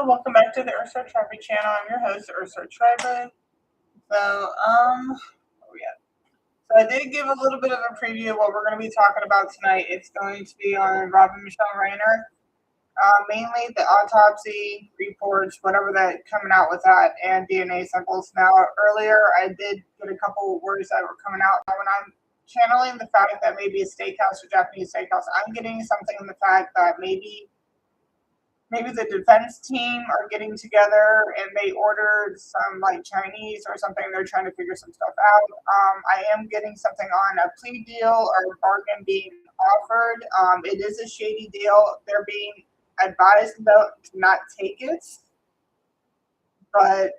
Hello, welcome back to the Ursa Tribal channel. I'm your host, Ursa Tribal. So, where we at? So I did give a little bit of a preview of what we're going to be talking about tonight. It's going to be on Robin Michelle Reiner, mainly the autopsy reports, whatever that coming out with that, and DNA samples. Now, earlier I did get a couple words that were coming out. When I'm channeling the fact that maybe a steakhouse or Japanese steakhouse, I'm getting something in the fact that maybe the defense team are getting together and they ordered some like Chinese or something. They're trying to figure some stuff out. I am getting something on a plea deal or a bargain being offered. It is a shady deal. They're being advised about to not take it, but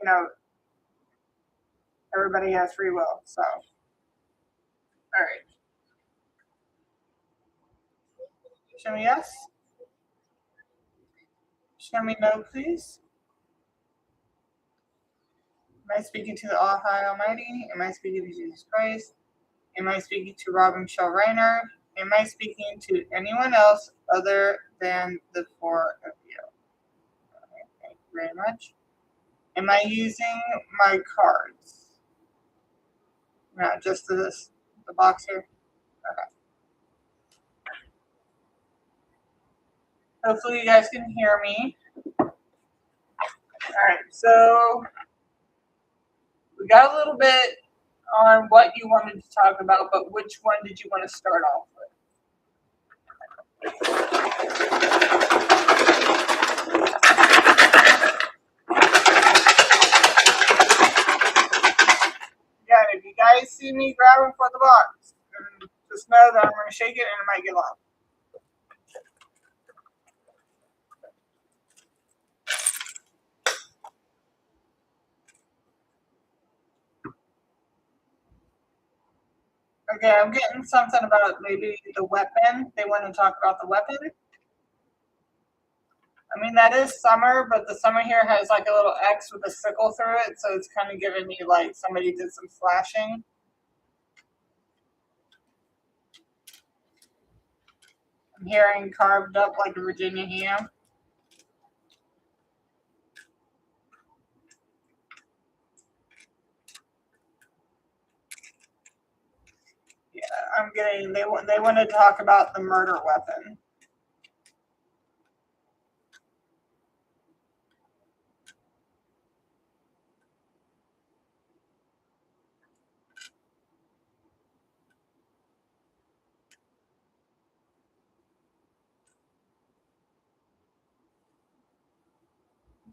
you know, everybody has free will. So, all right, show me yes. Show me no, please. Am I speaking to the All High Almighty? Am I speaking to Jesus Christ? Am I speaking to Robin Michelle Reiner? Am I speaking to anyone else other than the four of you? Okay, thank you very much. Am I using my cards? No, just the box here. Okay. Hopefully you guys can hear me. All right, so we got a little bit on what you wanted to talk about, but which one did you want to start off with? Yeah, if you guys see me grabbing for the box, just know that I'm going to shake it and it might get loud. Okay, I'm getting something about maybe the weapon. They want to talk about the weapon. I mean, that is summer, but the summer here has like a little X with a sickle through it, so it's kind of giving me like somebody did some slashing. I'm hearing carved up like a Virginia ham. Yeah, I'm getting, they want to talk about the murder weapon.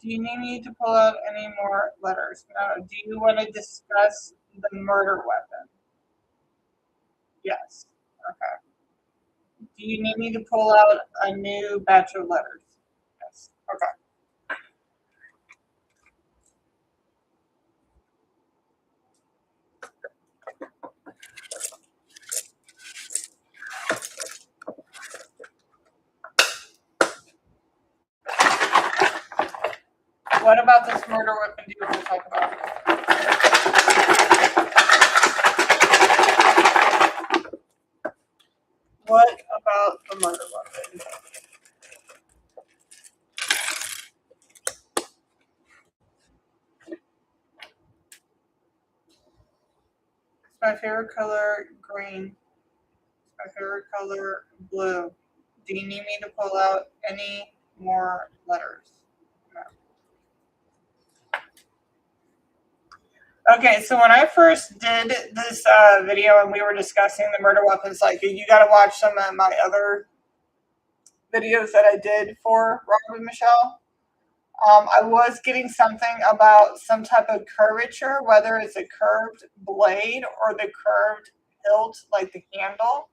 Do you need me to pull out any more letters? No. Do you want to discuss the murder weapon? Yes. Okay. Do you need me to pull out a new batch of letters? Yes. Okay. What about this murder weapon do you want to talk about? What about the murder weapon? It's my favorite color, green. It's my favorite color, blue. Do you need me to pull out any more letters? No. Okay, so when I first did this video and we were discussing the murder weapons, like you got to watch some of my other videos that I did for Robin Michelle. I was getting something about some type of curvature, whether it's a curved blade or the curved hilt, like the handle.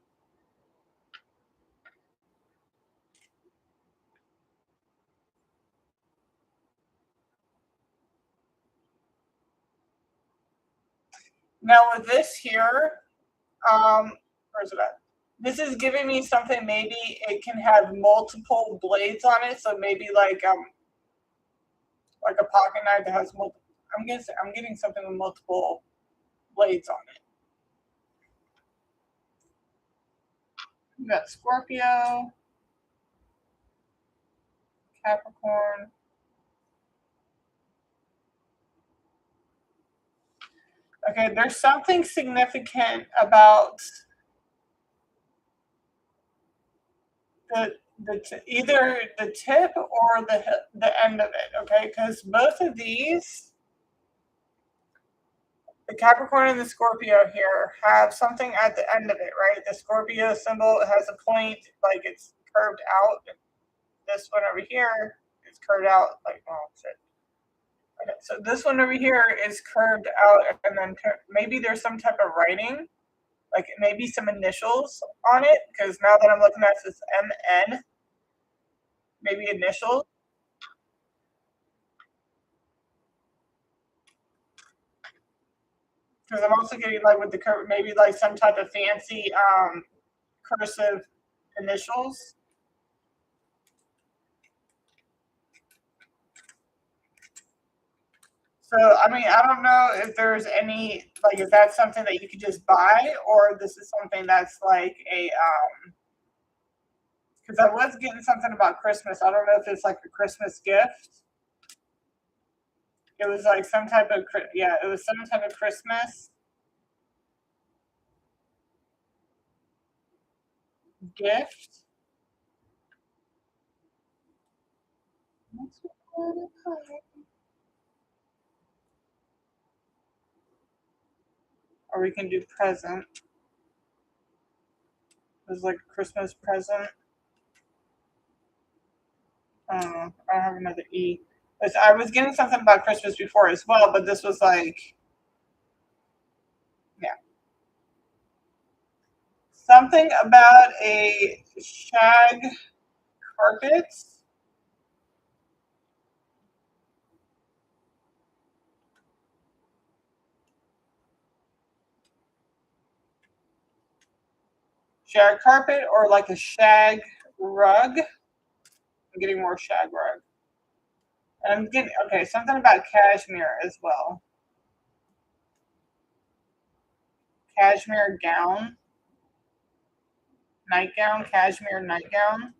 Now with this here, where's it at? This is giving me something. Maybe it can have multiple blades on it, so maybe like a pocket knife that has multiple. I'm getting something with multiple blades on it. We got Scorpio. Capricorn. Okay, there's something significant about either the tip or the end of it. Okay, because both of these, the Capricorn and the Scorpio here, have something at the end of it, right? The Scorpio symbol has a point, like it's curved out. This one over here is curved out, like, oh shit. Okay, so this one over here is curved out, and then maybe there's some type of writing, like maybe some initials on it, because now that I'm looking at this MN, maybe initials. Because I'm also getting like with the curve, maybe like some type of fancy cursive initials. So I mean, I don't know if there's any, like, is that something that you could just buy, or this is something that's like a because I was getting something about Christmas. I don't know if it's like a Christmas gift. It was like some type of it was some type of Christmas gift. Or we can do present. It was like a Christmas present. I don't have another E. I was getting something about Christmas before as well, but this was like, yeah. Something about a shag carpet. Shag carpet or like a shag rug. I'm getting more shag rug. And I'm getting, okay, something about cashmere as well. Cashmere gown. Nightgown, cashmere nightgown.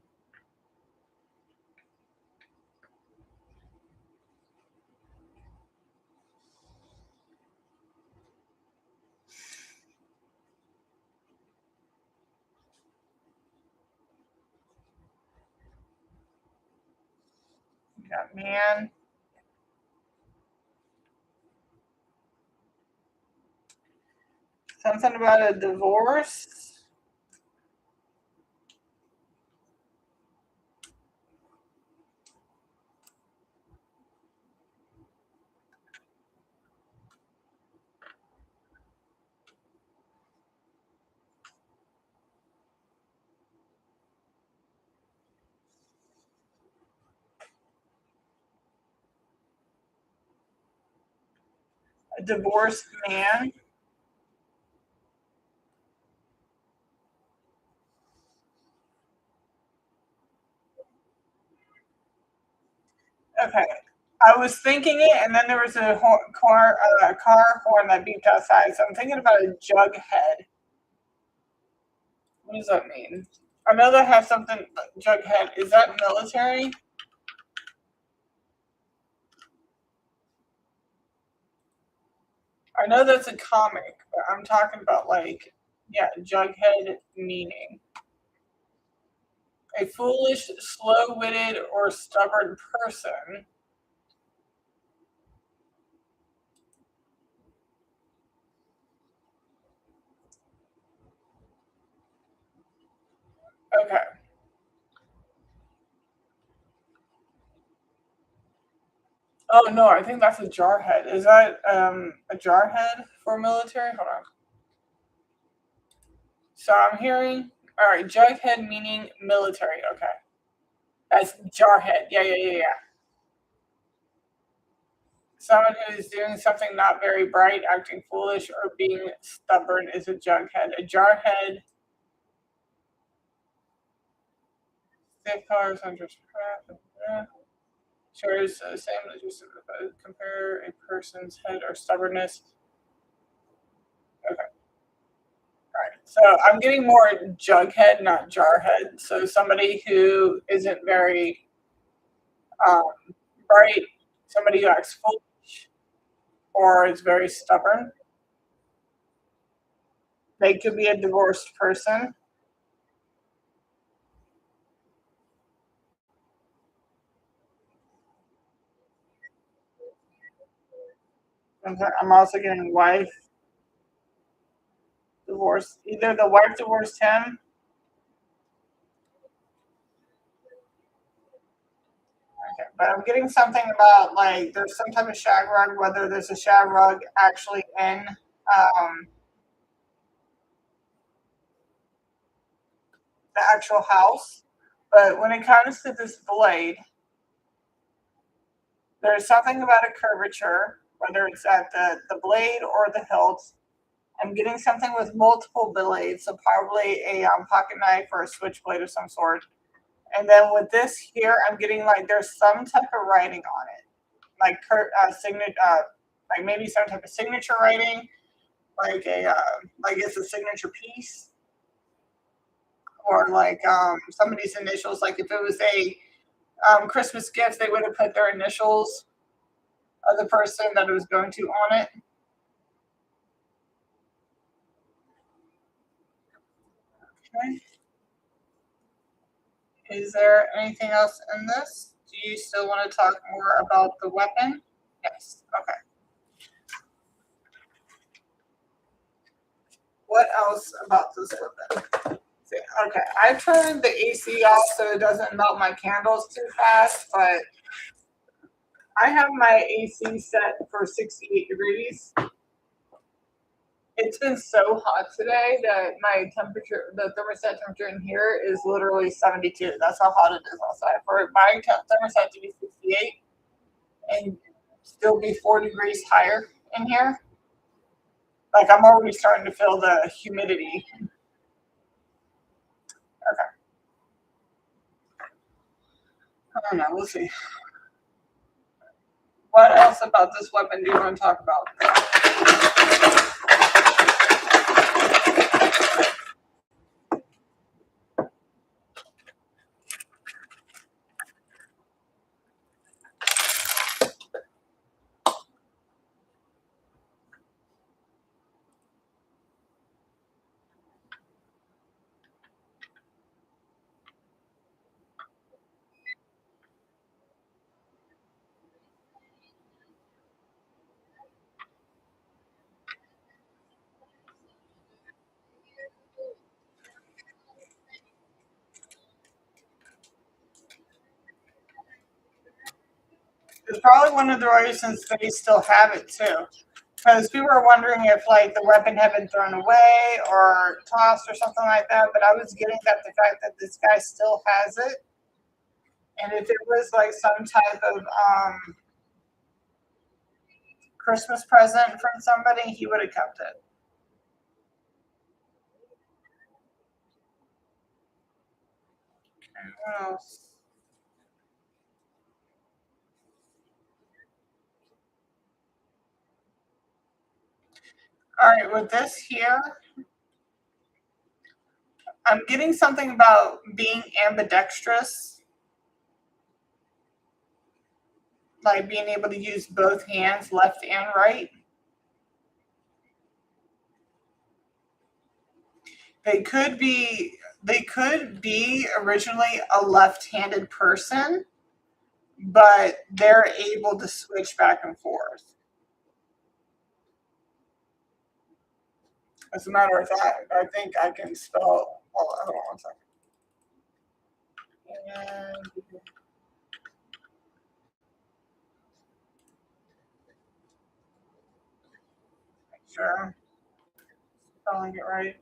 We got man. Something about a divorce. A divorced man. Okay. I was thinking it, and then there was a car horn that beeped outside. So I'm thinking about a jug head. What does that mean? I know that has something. Jug head. Is that military? I know that's a comic, but I'm talking about like, yeah, jughead meaning a foolish, slow-witted, or stubborn person. Okay. Oh no, I think that's a jarhead. Is that a jarhead for military? Hold on. So I'm hearing, all right, jughead meaning military. Okay, that's jarhead. Yeah. Someone who is doing something not very bright, acting foolish, or being stubborn is a jughead. A jarhead. Safe colors under shows the same as just compare a person's head or stubbornness. Okay. All right. So I'm getting more jughead, not jarhead. So somebody who isn't very um, bright, somebody who acts foolish, or is very stubborn. They could be a divorced person. I'm also getting wife divorced. Either the wife divorced him. Okay, but I'm getting something about like there's some type of shag rug, whether there's a shag rug actually in the actual house. But when it comes to this blade, there's something about a curvature, whether it's at the blade or the hilt. I'm getting something with multiple blades, so probably a pocket knife or a switchblade of some sort. And then with this here, I'm getting like there's some type of writing on it, like like maybe some type of signature writing, like like it's a signature piece, or like somebody's initials. Like if it was a Christmas gift, they would have put their initials of the person that it was going to on it. Okay. Is there anything else in this? Do you still want to talk more about the weapon? Yes. Okay. What else about this weapon? Okay, I turned the AC off so it doesn't melt my candles too fast, but I have my AC set for 68 degrees. It's been so hot today that my temperature, the thermostat temperature in here is literally 72. That's how hot it is outside. For my thermostat to be 68 and still be 4 degrees higher in here, like I'm already starting to feel the humidity. Okay, I don't know. We'll see. What else about this weapon do you want to talk about? It's probably one of the reasons they still have it too. Because people were wondering if like the weapon had been thrown away or tossed or something like that. But I was getting that the fact that this guy still has it, and if it was like some type of Christmas present from somebody, he would have kept it. And what else? All right, with this here, I'm getting something about being ambidextrous, like being able to use both hands, left and right. They could be originally a left-handed person, but they're able to switch back and forth. As a matter of fact, I think I can spell. Hold on 1 second. And make sure I'm spelling it right.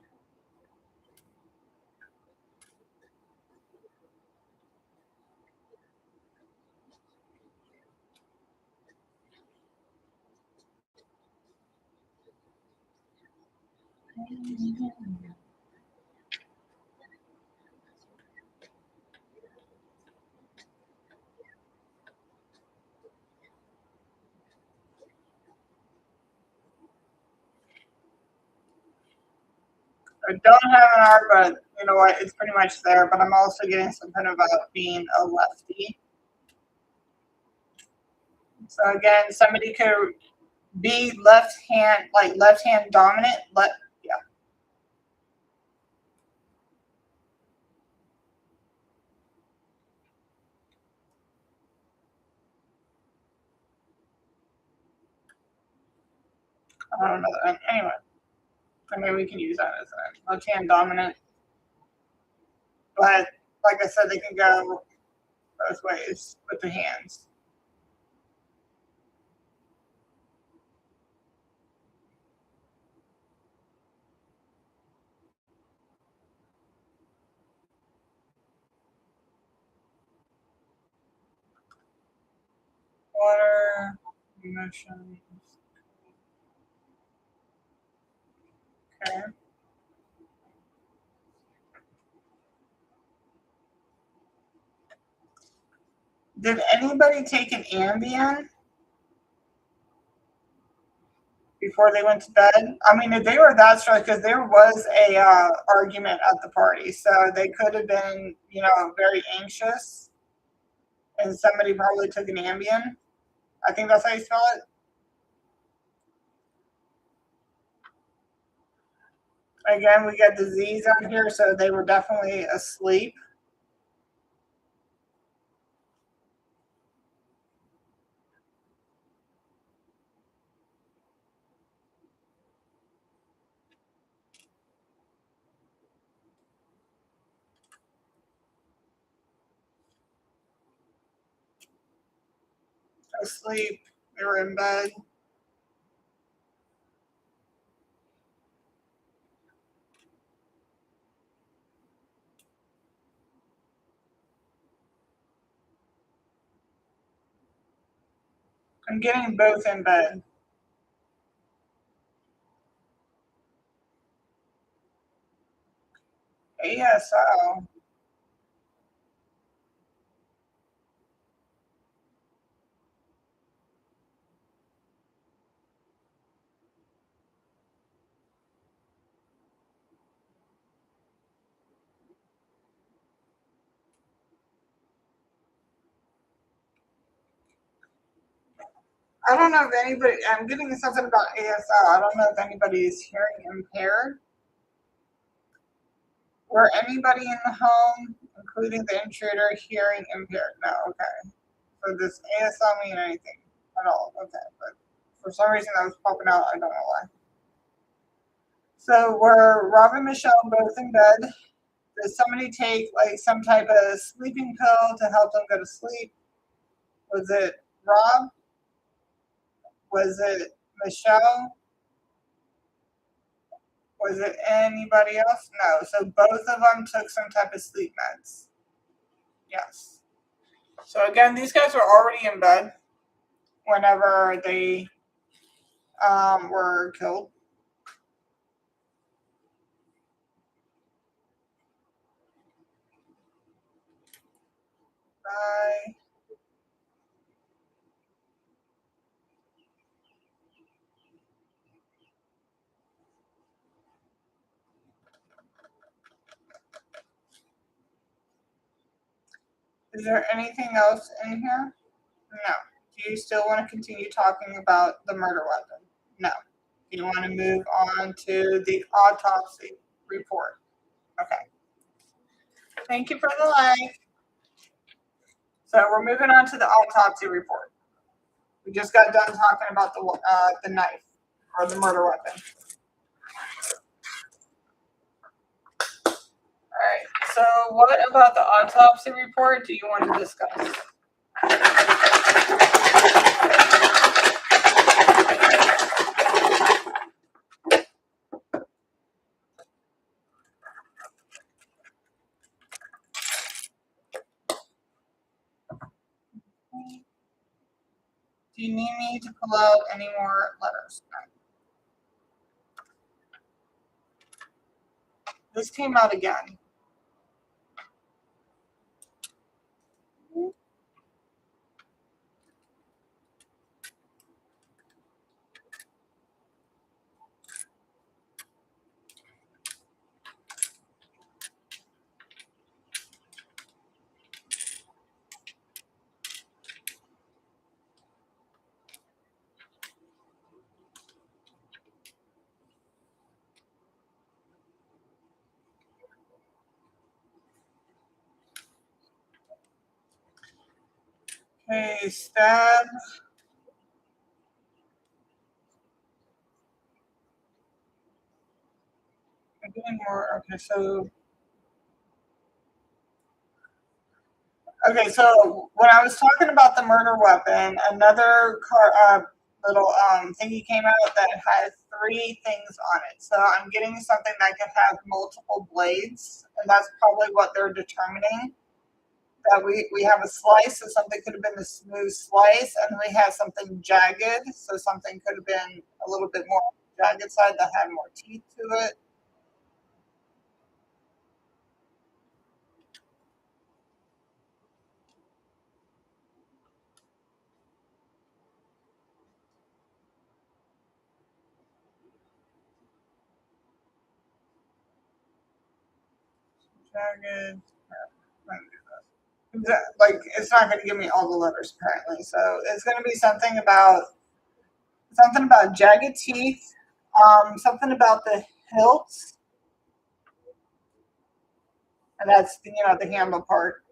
I don't have an R, but you know what? It's pretty much there. But I'm also getting something about being a lefty. So again, somebody could be left hand dominant. Yeah. I don't know. Anyway, I mean, we can use that as a left hand dominant. But like I said, they can go both ways with the hands. Water, emotions. Okay. Did anybody take an Ambien before they went to bed? I mean, if they were that stressed, because there was a argument at the party, so they could have been, very anxious, and somebody probably took an Ambien. I think that's how you spell it. Again, we got the Z's on here, so they were definitely asleep. Asleep. They were in bed. I'm getting both in bed. ASO. I don't know if anybody, I'm getting something about ASO. I don't know if anybody is hearing impaired. Were anybody in the home, including the intruder, hearing impaired? No, okay. So does ASL mean anything at all? Okay, but for some reason that was popping out. I don't know why. So were Rob and Michelle both in bed? Did somebody take like some type of sleeping pill to help them go to sleep? Was it Rob? Was it Michelle? Was it anybody else? No. So both of them took some type of sleep meds. Yes. So again, these guys were already in bed whenever they were killed. Bye. Is there anything else in here? No. Do you still want to continue talking about the murder weapon? No. Do you want to move on to the autopsy report? Okay. Thank you for the like. So we're moving on to the autopsy report. We just got done talking about the knife or the murder weapon. All right. So what about the autopsy report do you want to discuss? Do you need me to pull out any more letters? This came out again. Okay, stab. I'm getting more. Okay, so when I was talking about the murder weapon, another little thingy came out that has 3 things on it. So I'm getting something that could have multiple blades, and that's probably what they're determining. That we have a slice, so something could have been a smooth slice, and we have something jagged, so something could have been a little bit more jagged side that had more teeth to it. Jagged. Like it's not going to give me all the letters apparently, so it's going to be something about jagged teeth, something about the hilts, and that's the handle part.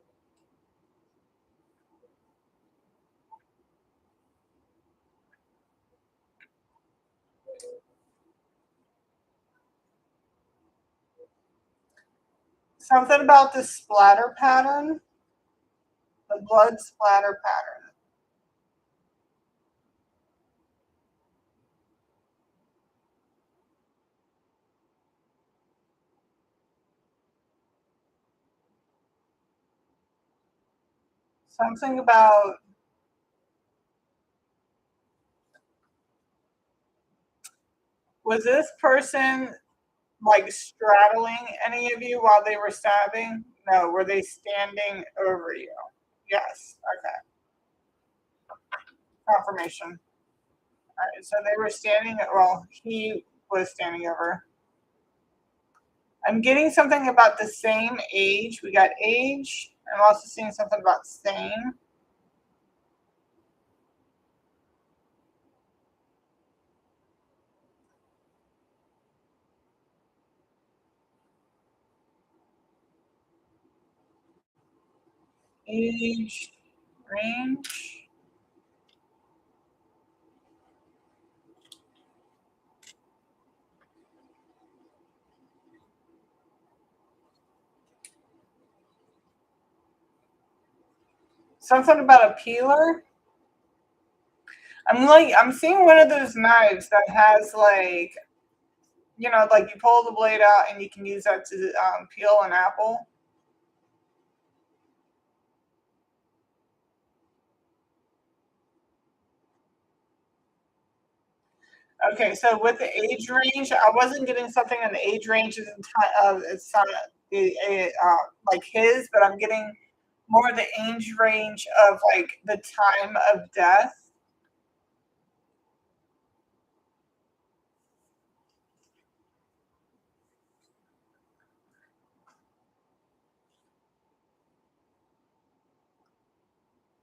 Something about the splatter pattern, the blood splatter pattern. Something about was this person like straddling any of you while they were stabbing? No, were they standing over you? Yes. Okay. Confirmation. All right. So they were standing. Well, he was standing over. I'm getting something about the same age. We got age. I'm also seeing something about same. Age, range. Something about a peeler. I'm seeing one of those knives that has like you pull the blade out and you can use that to peel an apple. Okay, so with the age range, I wasn't getting something in the age range it's not like his, but I'm getting more the age range of like the time of death.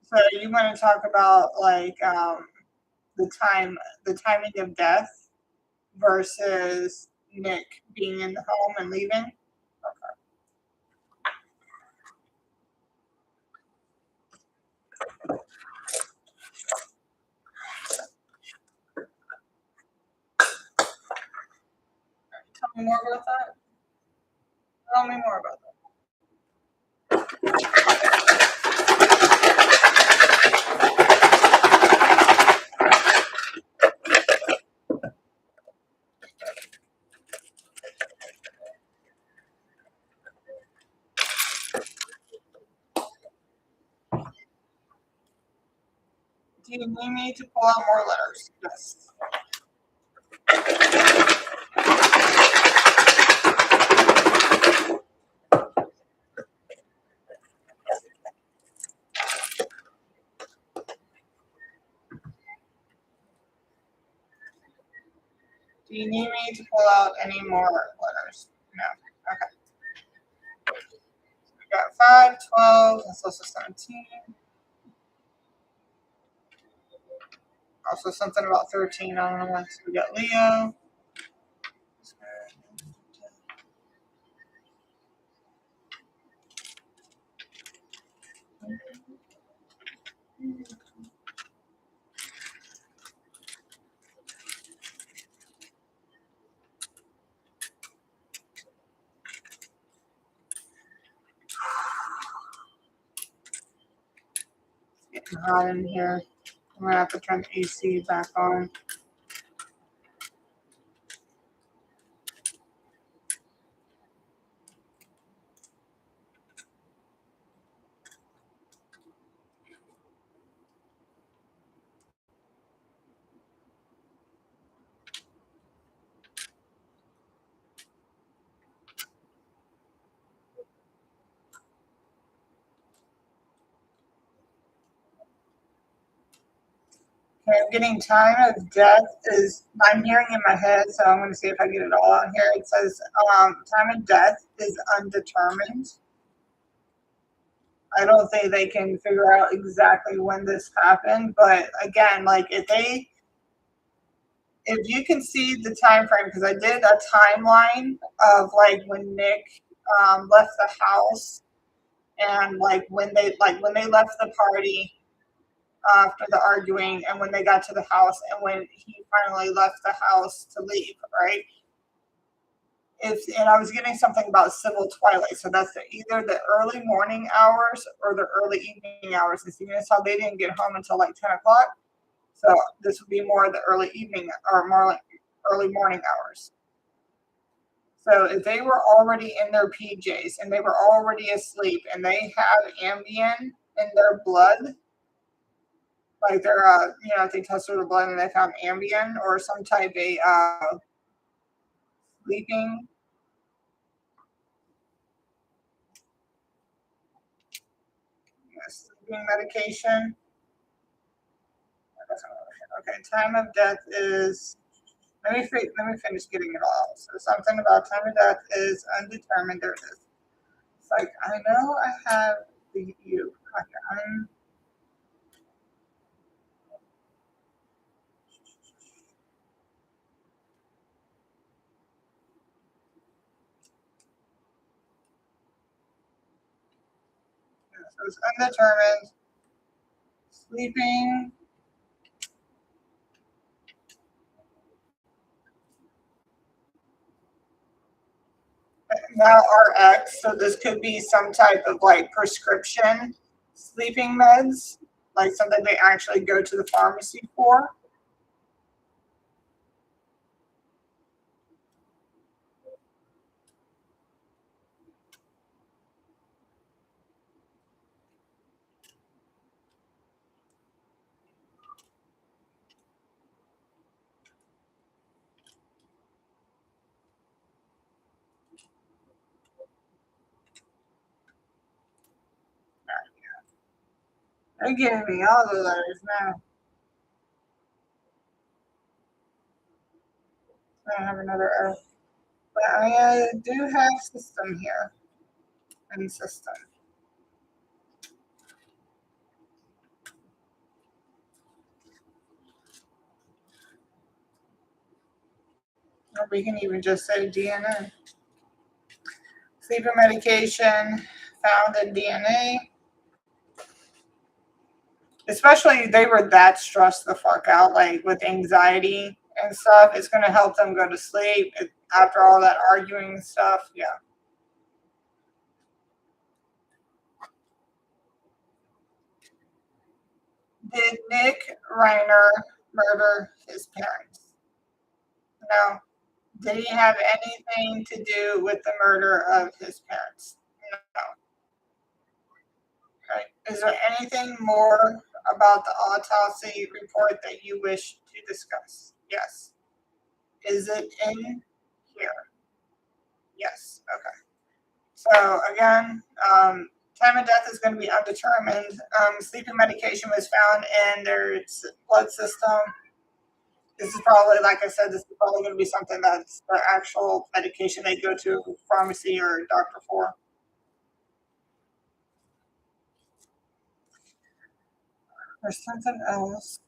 So you want to talk about like the timing of death versus Nick being in the home and leaving. Okay. Tell me more about that. Tell me more about that. Do you need me to pull out more letters? Yes. Do you need me to pull out any more letters? No. Okay. We got 5, 12, that's also 17. Also something about 13. I don't know why. So we got Leo. It's getting hot in here. I'm gonna have to turn the AC back on. Okay, I'm getting time of death is, I'm hearing in my head, so I'm going to see if I get it all on here. It says time of death is undetermined. I don't think they can figure out exactly when this happened, but again, like if you can see the time frame, because I did a timeline of like when Nick left the house and like when they left the party after the arguing and when they got to the house and when he finally left the house to leave, right? And I was getting something about civil twilight, so that's either the early morning hours or the early evening hours. And seeing as how they didn't get home until like 10 o'clock, so this would be more the early evening or more like early morning hours. So if they were already in their PJs and they were already asleep and they have Ambien in their blood, like they're if they tested their blood and they found Ambien or some type of sleeping sleeping medication. Okay, time of death is. Let me finish getting it all. So something about time of death is undetermined. There it is. It's like I know I have the you. Okay, so it's undetermined. Sleeping. Now RX. So this could be some type of like prescription sleeping meds, like something they actually go to the pharmacy for. They're giving me all the letters now. I don't have another F. But I do have system here. And system. Or we can even just say DNA. Sleeping medication found in DNA. Especially they were that stressed the fuck out, like with anxiety and stuff. It's gonna help them go to sleep after all that arguing and stuff. Yeah. Did Nick Reiner murder his parents? No. Did he have anything to do with the murder of his parents? No. Right. Is there anything more about the autopsy report that you wish to discuss? Yes. Is it in here? Yes. Okay. So again, time of death is going to be undetermined. Sleeping medication was found in their blood system. This is probably, like I said, this is probably going to be something that's the actual medication they go to pharmacy or doctor for. There's something else.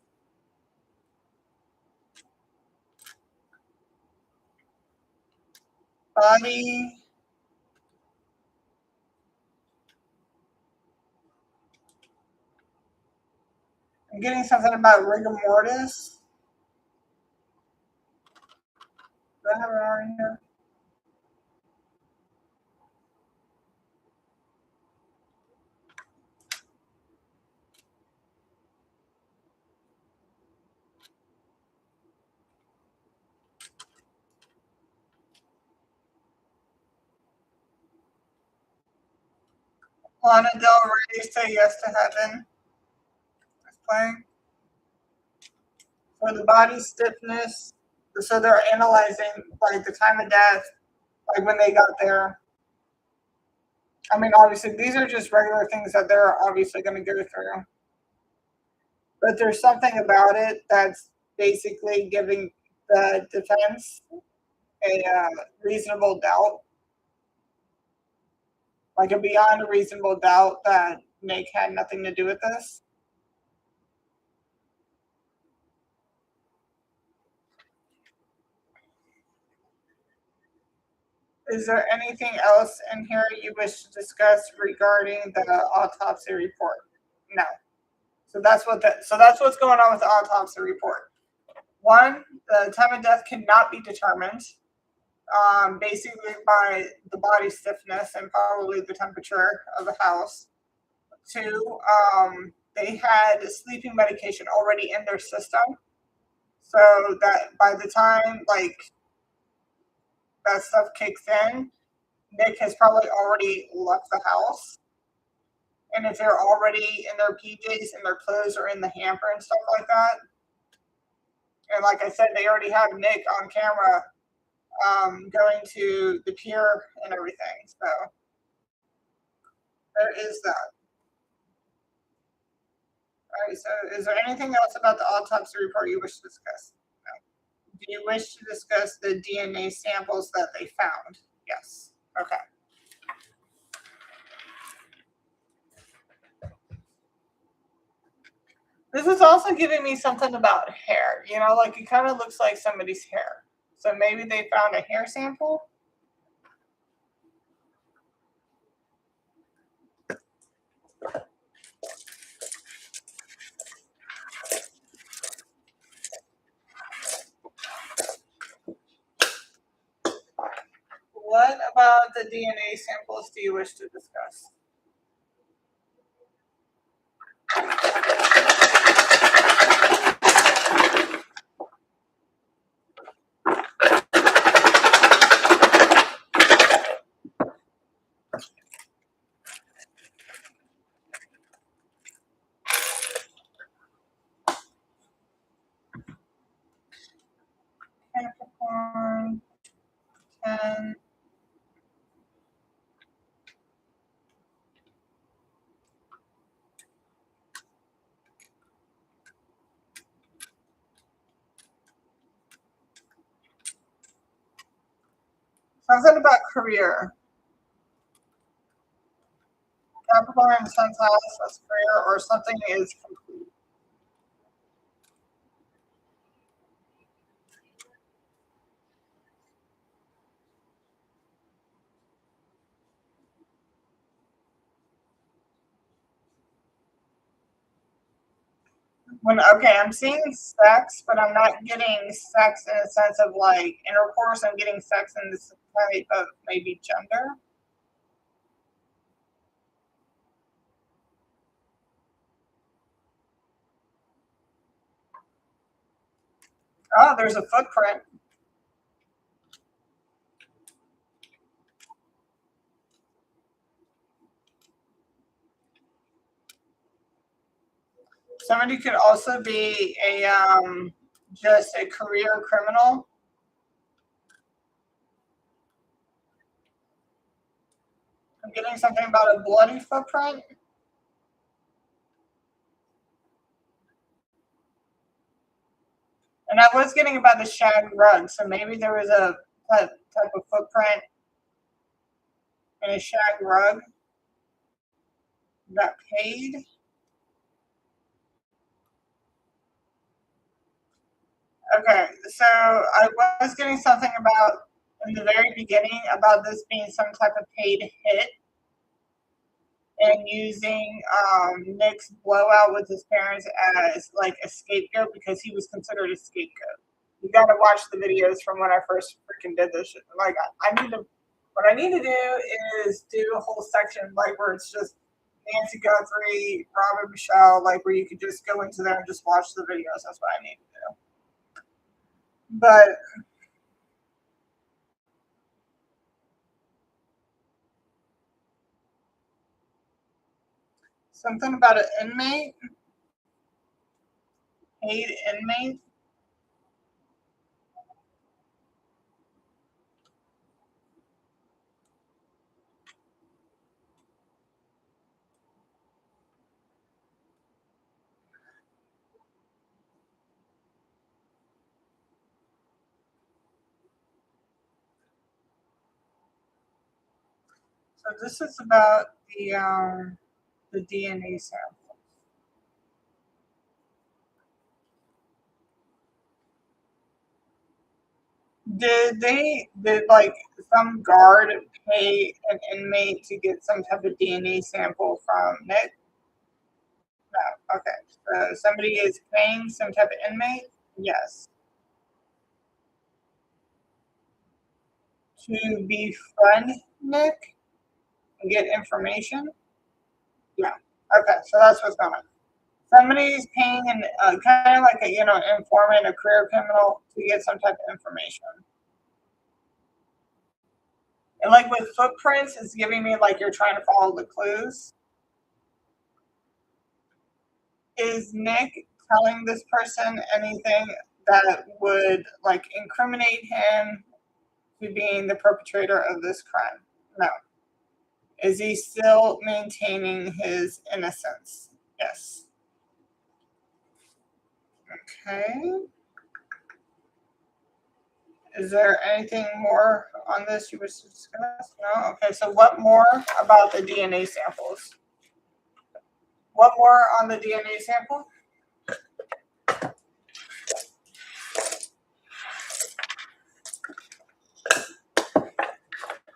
Body. I'm getting something about rigor mortis. Do I have an R in here? Lana Del Rey, Say Yes to Heaven is playing. For the body stiffness, so they're analyzing like the time of death, like when they got there. I mean, obviously, these are just regular things that they're obviously going to go through. But there's something about it that's basically giving the defense a reasonable doubt, like a beyond a reasonable doubt that Nick had nothing to do with this. Is there anything else in here you wish to discuss regarding the autopsy report? No. So that's what's going on with the autopsy report. One, the time of death cannot be determined, basically by the body stiffness and probably the temperature of the house. Two, they had sleeping medication already in their system, so that by the time like that stuff kicks in, Nick has probably already left the house. And if they're already in their PJs and their clothes are in the hamper and stuff like that, and like I said, they already have Nick on camera going to the pier and everything. So there is that. All right. So is there anything else about the autopsy report you wish to discuss? No. Do you wish to discuss the DNA samples that they found? Yes. Okay. This is also giving me something about hair. You know, like it kind of looks like somebody's hair. So maybe they found a hair sample. What about the DNA samples do you wish to discuss? Capricorn 10. Something about career. Capricorn and 10th house as career or something is complete. I'm seeing sex, but I'm not getting sex in a sense of like intercourse. I'm getting sex in this type of maybe gender. Oh, there's a footprint. Somebody could also be a just a career criminal. I'm getting something about a bloody footprint. And I was getting about the shag rug, so maybe there was a type of footprint in a shag rug that paid. Okay, so I was getting something about in the very beginning about this being some type of paid hit. and using Nick's blowout with his parents as like a scapegoat because he was considered a scapegoat. You got to watch the videos from when I first freaking did this shit. Like I need to. What I need to do is do a whole section like where it's just Nancy Guthrie, Robert Michelle, like where you could just go into there and just watch the videos. That's what I need to do. But something about an inmate, paid inmate. So this is about the DNA sample. Did like some guard pay an inmate to get some type of DNA sample from Nick? No. Okay. So somebody is paying some type of inmate? Yes. To befriend Nick and get information? Yeah. Okay. So that's what's going on. Somebody's paying an kind of like a informant, a career criminal to get some type of information. And like with footprints, it's giving me like you're trying to follow the clues. Is Nick telling this person anything that would like incriminate him to being the perpetrator of this crime? No. Is he still maintaining his innocence? Yes. Okay. Is there anything more on this you wish to discuss? No? Okay, so what more about the DNA samples? What more on the DNA sample?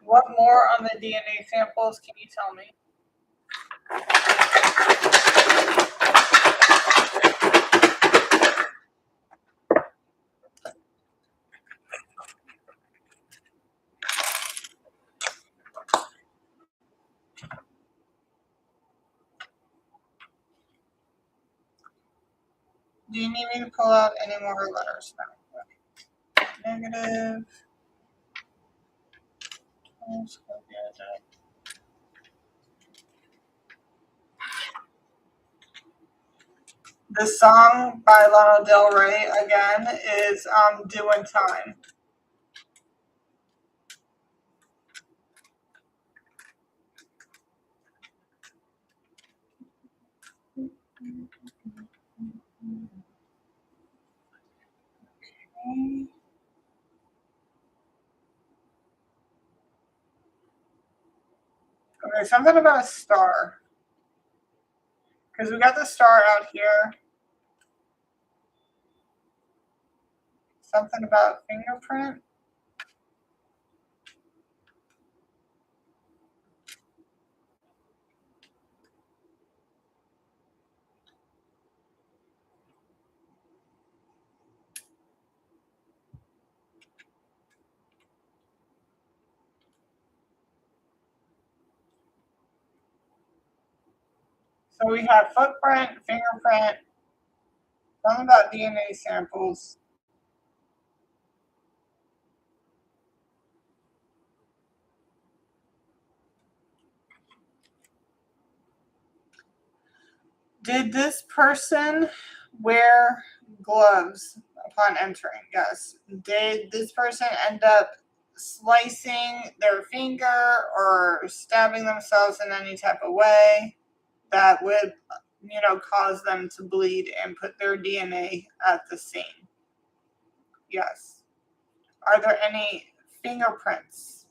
What more on the DNA samples can you tell me? Do you need me to pull out any more letters now? Negative. The song by Lana Del Rey again is "Doing Time." Okay, something about a star. Because we got the star out here. Something about fingerprint. So we have footprint, fingerprint, something about DNA samples. Did this person wear gloves upon entering? Yes. Did this person end up slicing their finger or stabbing themselves in any type of way that would, cause them to bleed and put their DNA at the scene? Yes. Are there any fingerprints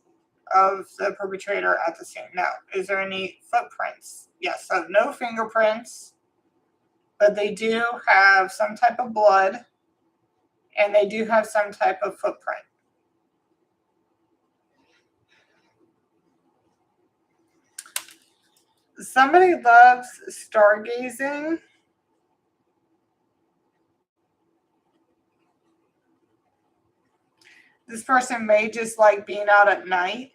of the perpetrator at the scene? No. Is there any footprints? Yes. So no fingerprints, but they do have some type of blood and they do have some type of footprint. Somebody loves stargazing. This person may just like being out at night.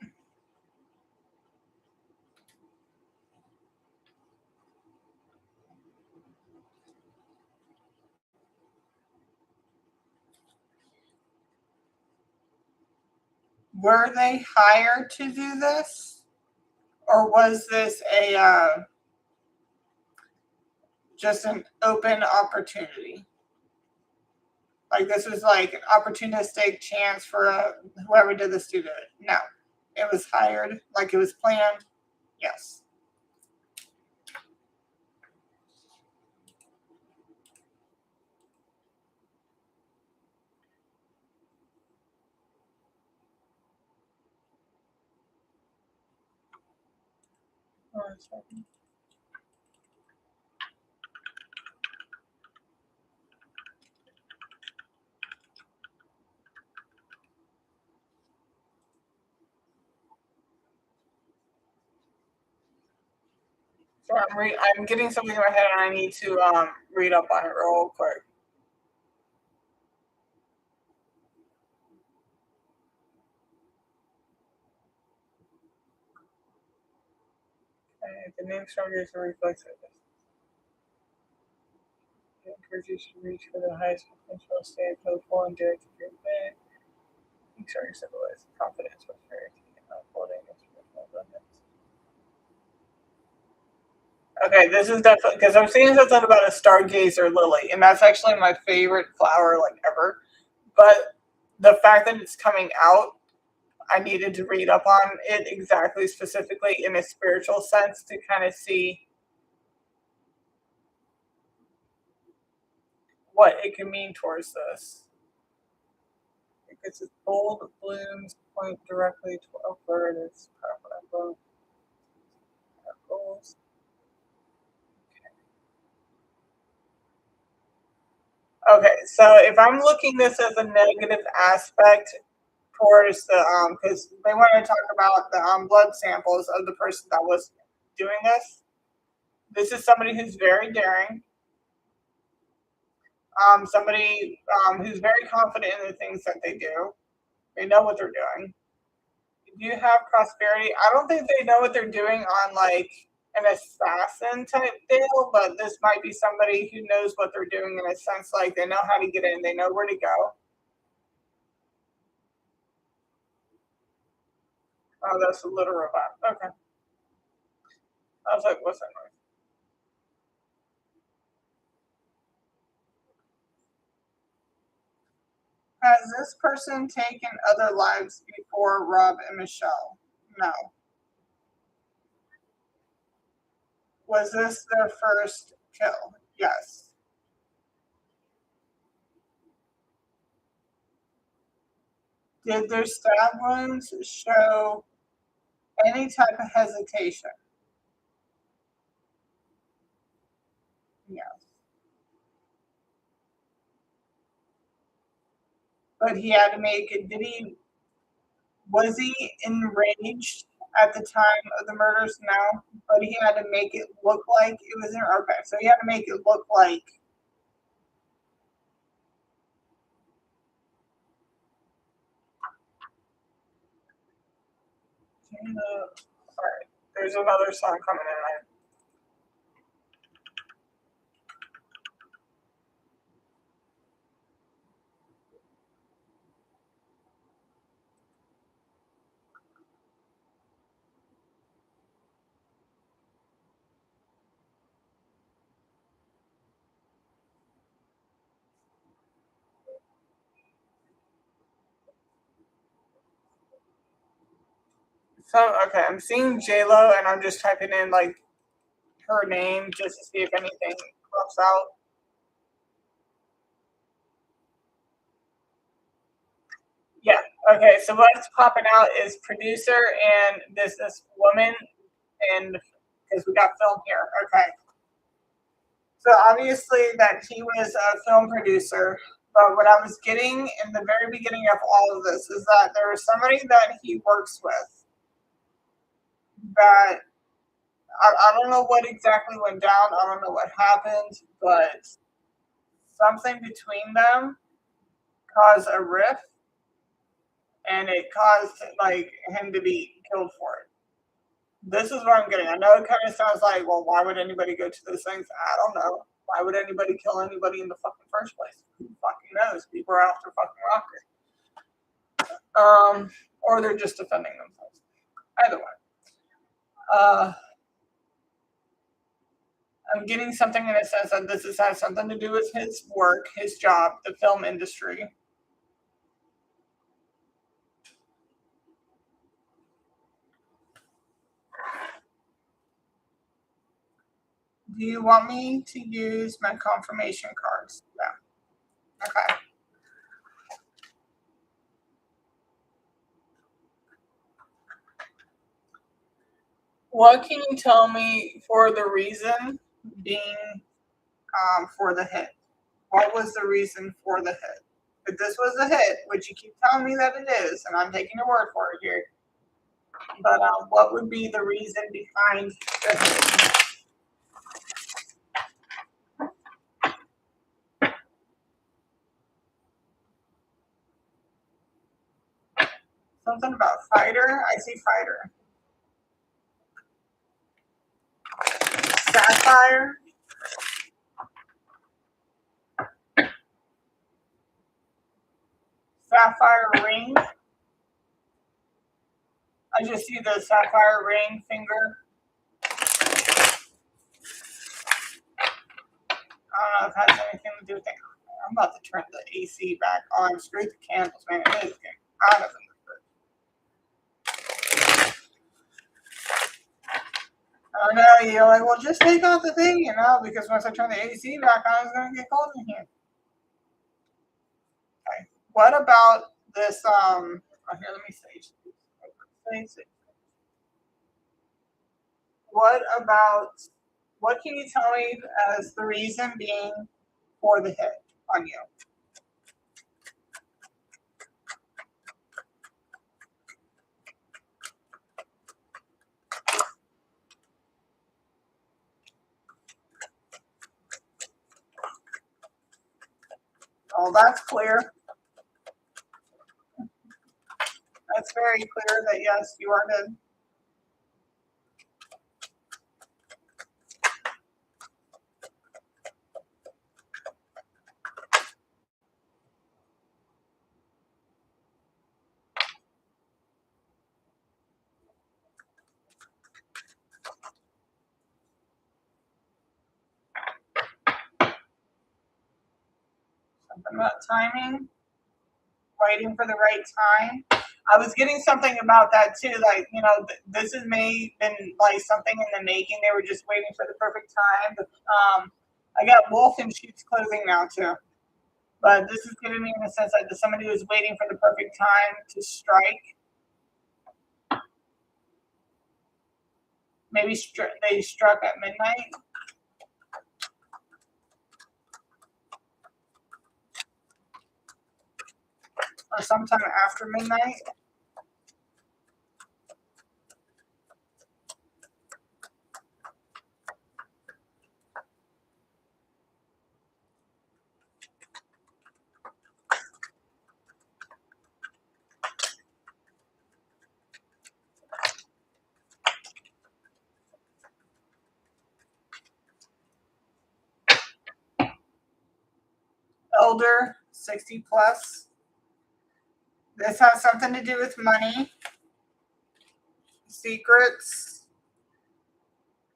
Were they hired to do this? Or was this a just an open opportunity? Like this was like an opportunistic chance for whoever did this to do it. No, it was hired, like it was planned. Yes. So I'm getting something in my head and I need to read up on it real quick. Okay, the name stronger is a reflex of this. It encourages you to reach for the highest potential, stay hopeful, and dare to dream big. Exert your civilized confidence with clarity and upholding inspirational abundance. Okay, this is definitely because I'm seeing something about a stargazer lily, and that's actually my favorite flower like ever. But the fact that it's coming out, I needed to read up on it exactly, specifically in a spiritual sense, to kind of see what it can mean towards this. Because its bold blooms point directly to upward. It's powerful goals. Okay, so if I'm looking this as a negative aspect towards the because they want to talk about the blood samples of the person that was doing this. This is somebody who's very daring. Somebody who's very confident in the things that they do. They know what they're doing. Do you have prosperity? I don't think they know what they're doing on like an assassin type deal, but this might be somebody who knows what they're doing in a sense, like they know how to get in, they know where to go. Oh, that's a literal vibe. Okay. I was like, what's that noise? Has this person taken other lives before Rob and Michelle? No. Was this their first kill? Yes. Did their stab wounds show any type of hesitation? Yes. But he had to make it. Was he enraged at the time of the murders? No. But he had to make it look like it was in. Okay. So he had to make it look like. Sorry. There's another song coming in. So okay, I'm seeing J Lo, and I'm just typing in like her name just to see if anything pops out. Yeah. Okay. So what's popping out is producer and businesswoman, and because we got film here. Okay. So obviously that he was a film producer, but what I was getting in the very beginning of all of this is that there is somebody that he works with that I don't know what exactly went down. I don't know what happened, but something between them caused a rift, and it caused like him to be killed for it. This is what I'm getting. I know it kind of sounds like, well, why would anybody go to those things? I don't know. Why would anybody kill anybody in the fucking first place? Who fucking knows? People are after fucking rockets. Or they're just defending themselves. Either way. I'm getting something in a sense that this has something to do with his work, his job, the film industry. Do you want me to use my confirmation cards? Yeah. Okay. What can you tell me for the reason being for the hit? What was the reason for the hit? If this was a hit, which you keep telling me that it is, and I'm taking your word for it here, but what would be the reason behind the hit? Something about fighter. I see fighter. Sapphire. Sapphire ring. I just see the sapphire ring finger. I don't know if it has anything to do with it. I'm about to turn the AC back on. Screw the candles, man. It is getting hot up in the fridge. I know, you're like, well, just take off the thing, because once I turn the AC back on, it's going to get cold in here. Okay. What about this? Here, let me say. What can you tell me as the reason being for the hit on you? Oh, that's clear. That's very clear that yes, you are good. Something about timing, waiting for the right time. I was getting something about that too. Like, this has been like something in the making. They were just waiting for the perfect time. But, I got wolf in sheep's clothing now too. But this is giving me in the sense that somebody was waiting for the perfect time to strike. Maybe they struck at midnight. Or sometime after midnight. Elder, 60 plus. This has something to do with money, secrets,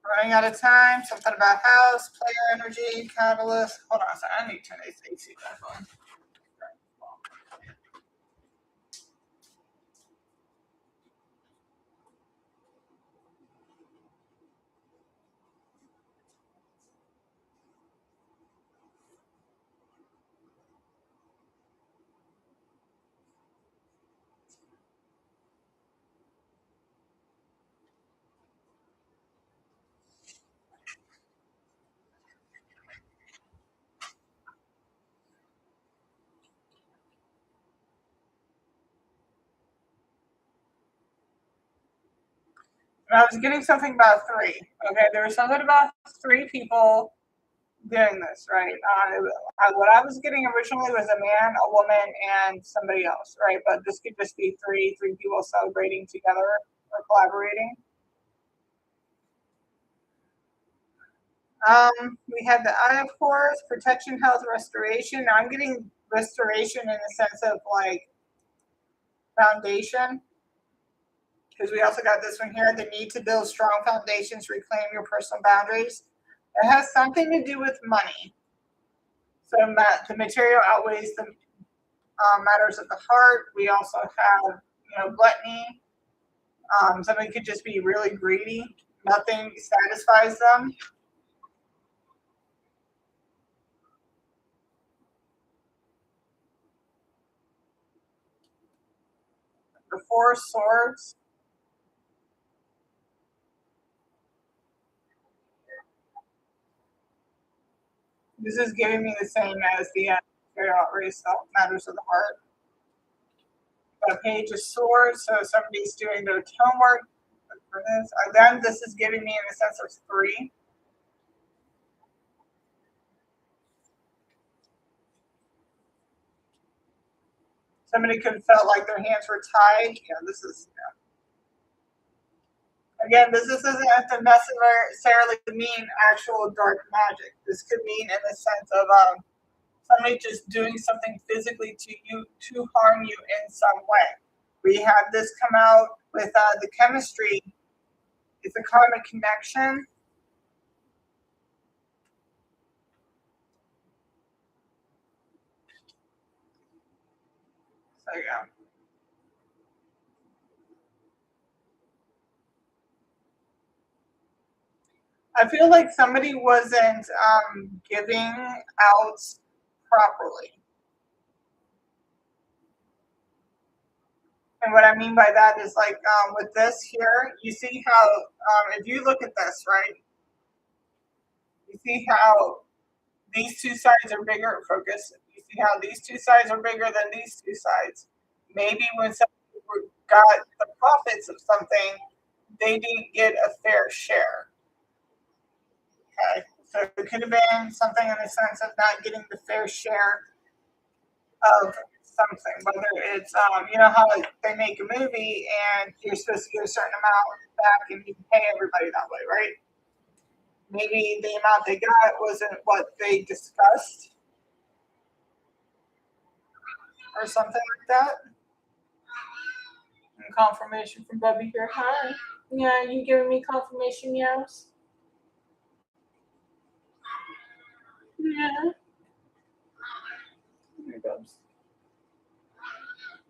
running out of time, something about house, player energy, catalyst. Hold on a second. I need to turn this AC back on. And I was getting something about three. Okay, there was something about three people doing this, right? What I was getting originally was a man, a woman, and somebody else, right? But this could just be three people celebrating together or collaborating. We had the eye of course, protection, health, restoration. Now I'm getting restoration in the sense of like foundation, because we also got this one here, the need to build strong foundations, reclaim your personal boundaries. It has something to do with money. So the material outweighs the matters of the heart. We also have, gluttony. Somebody could just be really greedy. Nothing satisfies them. The Four of Swords. This is giving me the same as the material outweighs the matters of the heart. The Page of Swords. So somebody's doing their homework for this. Then this is giving me in the sense of three. Somebody could have felt like their hands were tied. This is. Again, this doesn't have to necessarily mean actual dark magic. This could mean in the sense of somebody just doing something physically to you to harm you in some way. We had this come out with the chemistry. It's a karmic connection. So yeah. I feel like somebody wasn't giving out properly. And what I mean by that is like with this here, you see how if you look at this, right, you see how these two sides are bigger. Focus. You see how these two sides are bigger than these two sides. Maybe when somebody got the profits of something, they didn't get a fair share. Okay, so it could have been something in the sense of not getting the fair share of something. Whether it's how they make a movie and you're supposed to get a certain amount back and you pay everybody that way, right? Maybe the amount they got wasn't what they discussed or something like that. And confirmation from Bubby here. Hi. Yeah, you giving me confirmation, yes? Yeah. Here goes.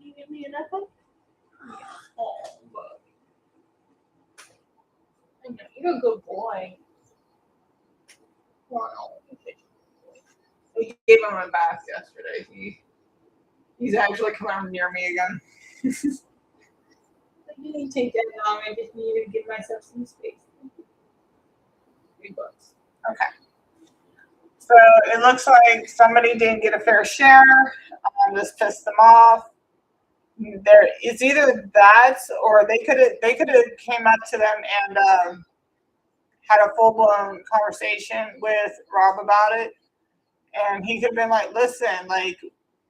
You give me an apple? Oh, Bubby. I know, you're a good boy. Wow. We gave him a bath yesterday. He's actually coming near me again. You didn't take that long. I just needed to give myself some space. $3. Okay. So it looks like somebody didn't get a fair share. This pissed them off. It's either that or they could have came up to them and had a full blown conversation with Rob about it, and he could have been like, "Listen, like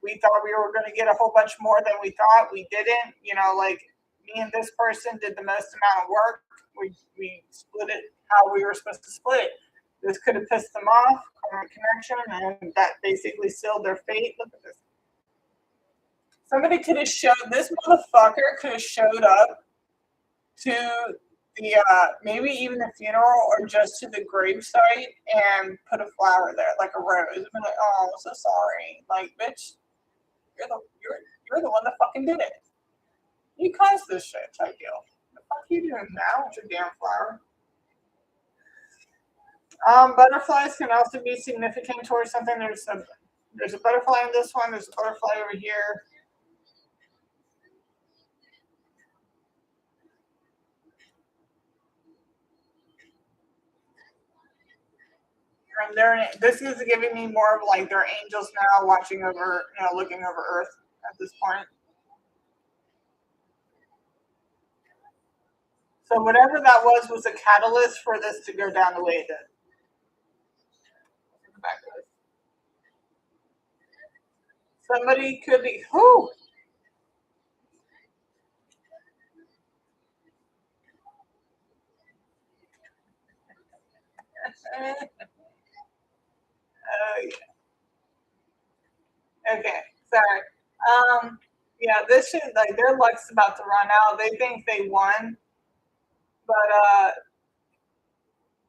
we thought we were going to get a whole bunch more than we thought. We didn't. Like me and this person did the most amount of work. We split it how we were supposed to split it. This could have pissed them off, karmic connection, and that basically sealed their fate. Look at this. Somebody could have showed this motherfucker could have showed up to the maybe even the funeral or just to the gravesite and put a flower there, like a rose. And be like, oh, I'm so sorry. Like, bitch, you're the one that fucking did it. You caused this shit type deal. What the fuck are you doing now with your damn flower? Butterflies can also be significant towards something. There's a butterfly in this one. There's a butterfly over here. And this is giving me more of like their angels now watching over, looking over Earth at this point. So whatever that was a catalyst for this to go down the way it did. Somebody could be, who? Okay, sorry. Yeah, this should, like, their luck's about to run out. They think they won, but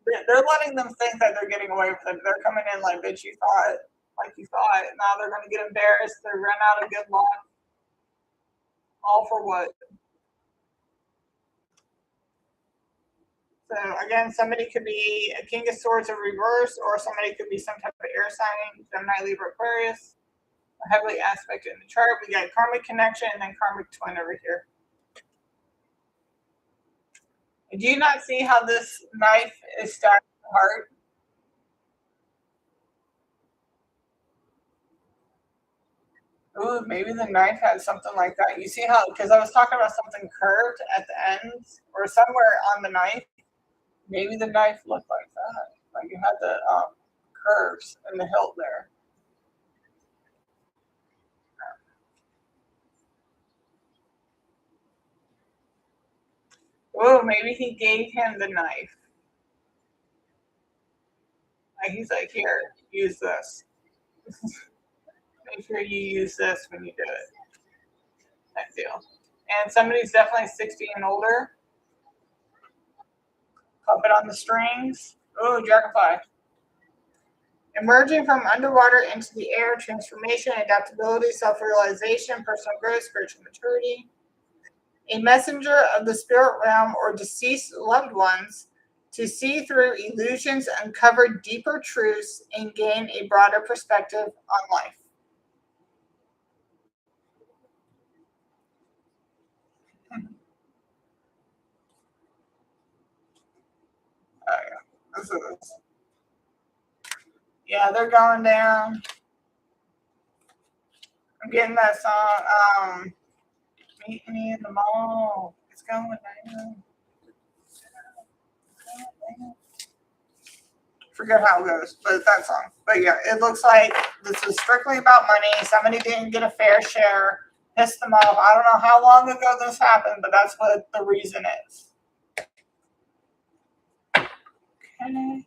they're letting them think that they're getting away with it. They're coming in like, bitch, you thought, like you thought. Now they're going to get embarrassed. They run out of good luck. All for what? So again, somebody could be a King of Swords in reverse, or somebody could be some type of air sign, Gemini, Libra, Aquarius. Heavily aspected in the chart. We got karmic connection and then karmic twin over here. Do you not see how this knife is stacked apart? Ooh, maybe the knife had something like that. You see how, because I was talking about something curved at the ends or somewhere on the knife. Maybe the knife looked like that. Like you had the curves in the hilt there. Oh, maybe he gave him the knife. Like he's like, here, use this. Make sure you use this when you do it. That deal. And somebody's definitely 60 and older. Puppet on the strings. Oh, dragonfly. Emerging from underwater into the air, transformation, adaptability, self-realization, personal growth, spiritual maturity. A messenger of the spirit realm or deceased loved ones to see through illusions, uncover deeper truths, and gain a broader perspective on life. Oh, yeah. This is, yeah, they're going down. I'm getting that song. Meet me in the mall. It's going down. Forget how it goes, but it's that song. But yeah, it looks like this is strictly about money. Somebody didn't get a fair share, pissed them off. I don't know how long ago this happened, but that's what the reason is. Okay.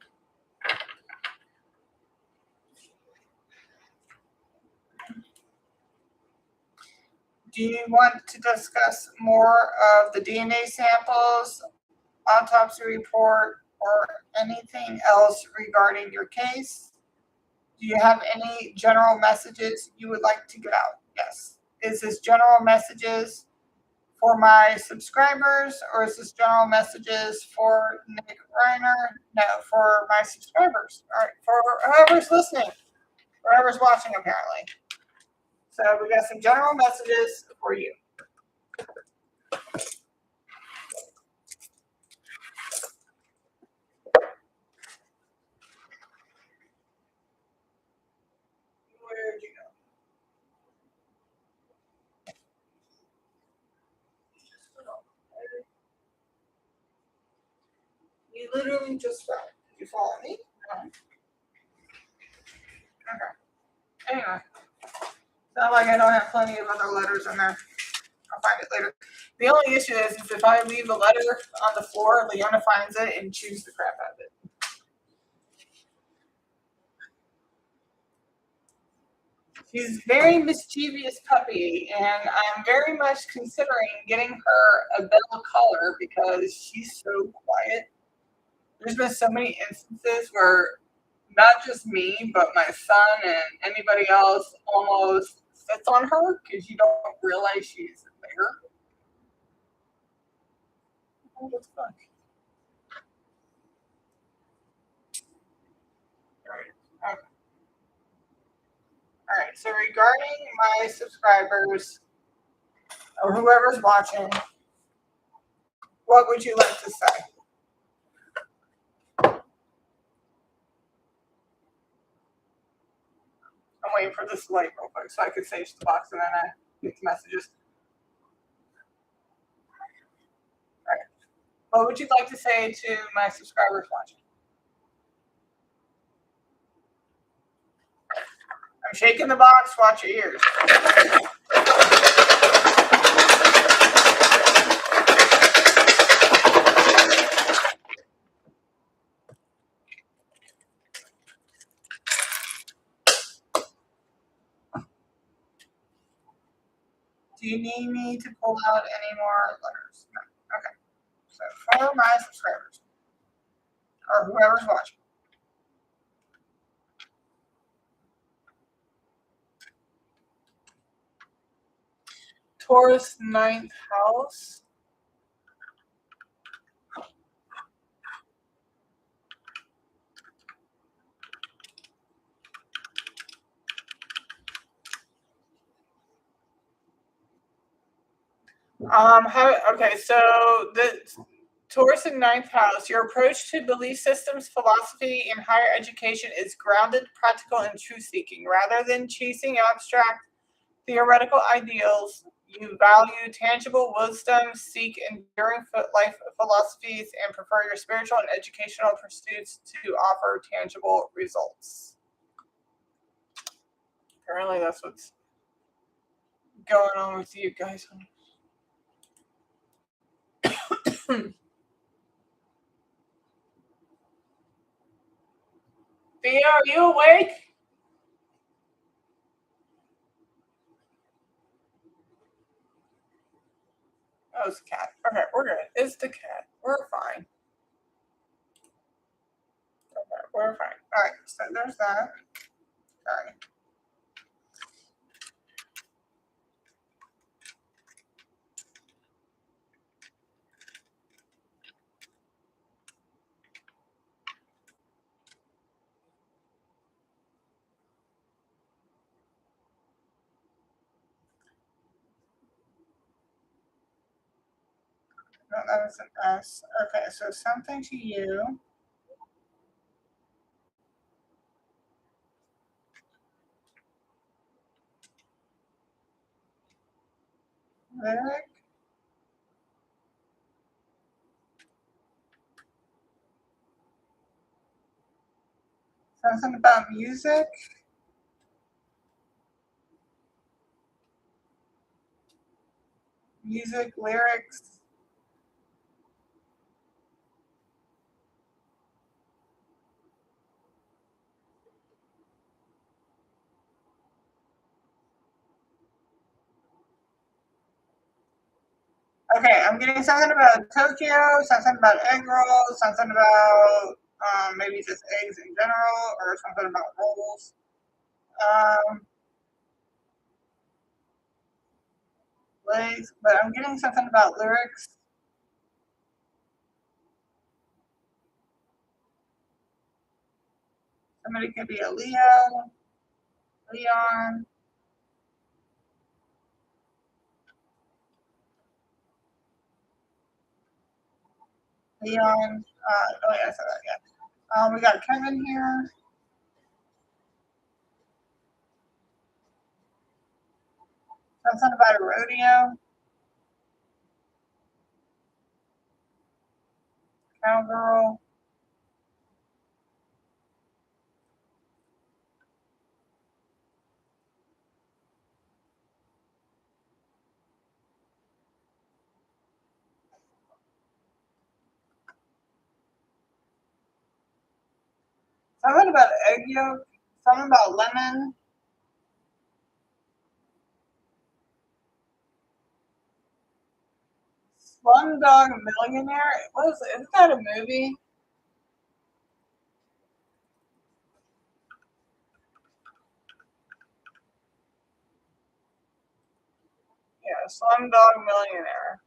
Do you want to discuss more of the DNA samples, autopsy report, or anything else regarding your case? Do you have any general messages you would like to get out? Yes. Is this general messages for my subscribers, or is this general messages for Nick Reiner? No, for my subscribers. All right, for whoever's listening, whoever's watching, apparently. So we got some general messages for you. Where'd you go? You literally just fell. Did you follow me? No. Okay. Anyway, it's not like I don't have plenty of other letters in there. I'll find it later. The only issue is if I leave a letter on the floor, Leona finds it and chews the crap out of it. She's a very mischievous puppy, and I'm very much considering getting her a bell color because she's so quiet. There's been so many instances where not just me, but my son and anybody else almost sits on her because you don't realize she's there. Oh, what's fun? All right. Okay. All right. So regarding my subscribers or whoever's watching, what would you like to say? I'm waiting for this light real quick so I could save the box and then I get the messages. All right. What would you like to say to my subscribers watching? I'm shaking the box. Watch your ears. Do you need me to pull out any more letters? No. Okay. So for my subscribers, or whoever's watching. Taurus, ninth house. Okay, so the Taurus in ninth house, your approach to belief systems, philosophy, and higher education is grounded, practical, and truth-seeking. Rather than chasing abstract theoretical ideals, you value tangible wisdom, seek enduring life philosophies, and prefer your spiritual and educational pursuits to offer tangible results. Apparently that's what's going on with you guys. Theo, are you awake? Oh, it's the cat. Okay, we're good. It's the cat. We're fine. Okay, we're fine. All right, so there's that. Sorry. No, that was an S. Okay, so something to you. Lyric. Something about music. Music, lyrics. Okay, I'm getting something about Tokyo, something about egg rolls, something about maybe just eggs in general, or something about rolls. Legs, but I'm getting something about lyrics. Somebody could be a Leo, Leon, Leon. Oh yeah, I said that. Yeah. We got Kevin here. Something about a rodeo, cowgirl. Something about egg yolk. Something about lemon. Slumdog Millionaire. What is it? Isn't that a movie? Yeah, Slumdog Millionaire.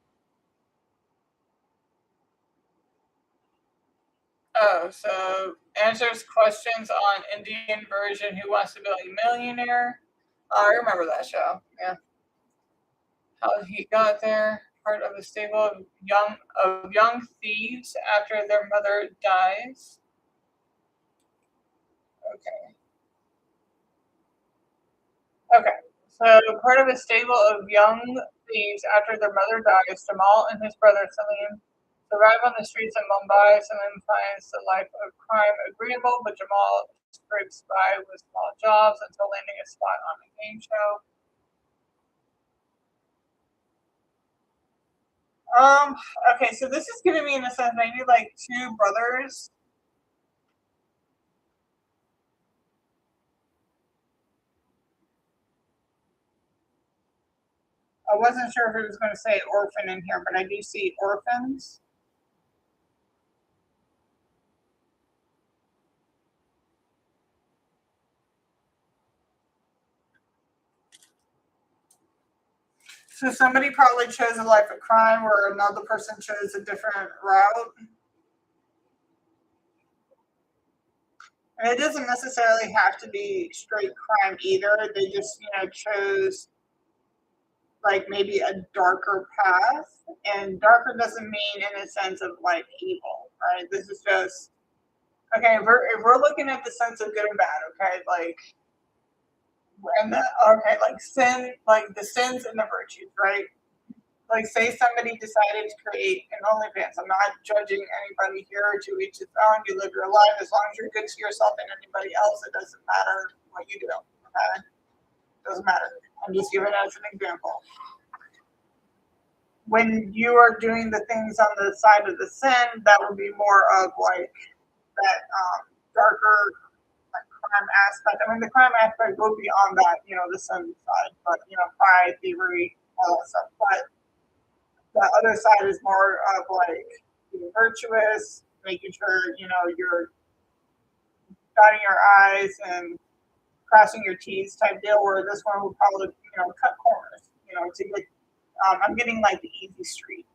Oh, so answers questions on Indian version Who Wants to Be a Millionaire. Oh, I remember that show. Yeah. How he got there. Part of a stable of young thieves after their mother dies. Okay. Okay. So part of a stable of young thieves after their mother dies, Jamal and his brother Salim Arrive on the streets of Mumbai, Salim finds the life of crime agreeable, but Jamal scrapes by with small jobs until landing a spot on a game show. Okay, so this is giving me in a sense maybe like two brothers. I wasn't sure if it was going to say orphan in here, but I do see orphans. So somebody probably chose a life of crime where another person chose a different route. And it doesn't necessarily have to be straight crime either. They just, chose like maybe a darker path. And darker doesn't mean in a sense of like evil, right? This is just okay. If we're looking at the sense of good and bad, okay, like like sin, like the sins and the virtues, right? Like say somebody decided to create an OnlyFans. I'm not judging anybody here, to each his own. You live your life as long as you're good to yourself and anybody else. It doesn't matter what you do. Okay? Doesn't matter. I'm just giving it as an example. When you are doing the things on the side of the sin, that would be more of like that darker like crime aspect. I mean, the crime aspect goes beyond that, the sin side, but pride, thievery, all that stuff. But the other side is more of like being virtuous, making sure you're dotting your I's and crossing your T's type deal. Where this one will probably cut corners, to get. I'm getting like the easy street.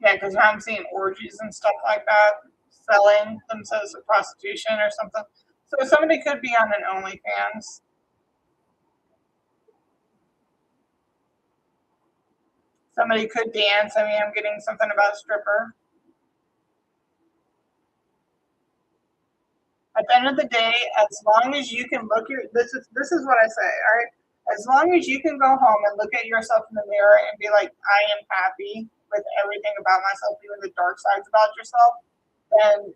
Yeah, because I'm seeing orgies and stuff like that, selling themselves for prostitution or something. So somebody could be on an OnlyFans. Somebody could dance. I mean, I'm getting something about a stripper. At the end of the day, as long as you can look your this is what I say, all right? As long as you can go home and look at yourself in the mirror and be like, I am happy with everything about myself, even the dark sides about yourself, then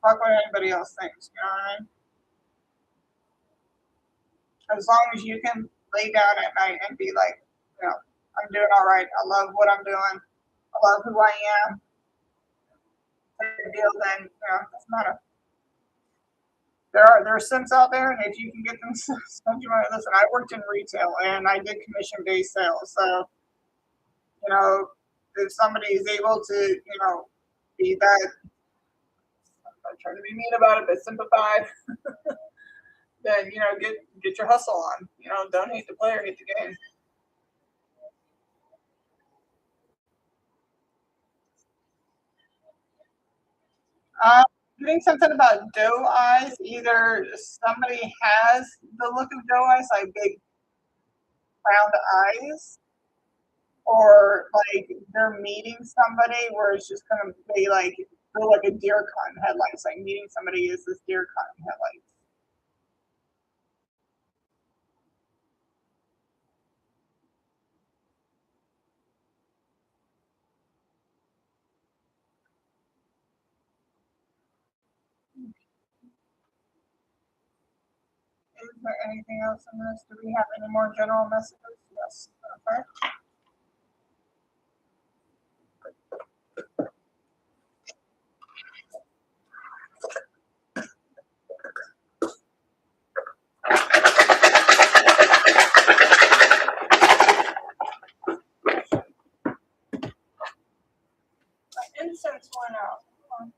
fuck what anybody else thinks. You know what I mean? As long as you can lay down at night and be like, I'm doing all right. I love what I'm doing. I love who I am. Deal, then it doesn't matter. There are Sims out there, and if you can get them, spend your money. Listen, I worked in retail and I did commission based sales, so if somebody is able to be that, I'm trying to be mean about it, but sympathize, then get your hustle on. Don't hate the player, hate the game. Um, Getting something about doe eyes. Either somebody has the look of doe eyes, like big round eyes, or like they're meeting somebody where it's just gonna be like feel like a deer caught in headlights. Like meeting somebody is this deer caught in headlights. Is there anything else in this? Do we have any more general messages? Yes. Okay. My incense went out. Okay.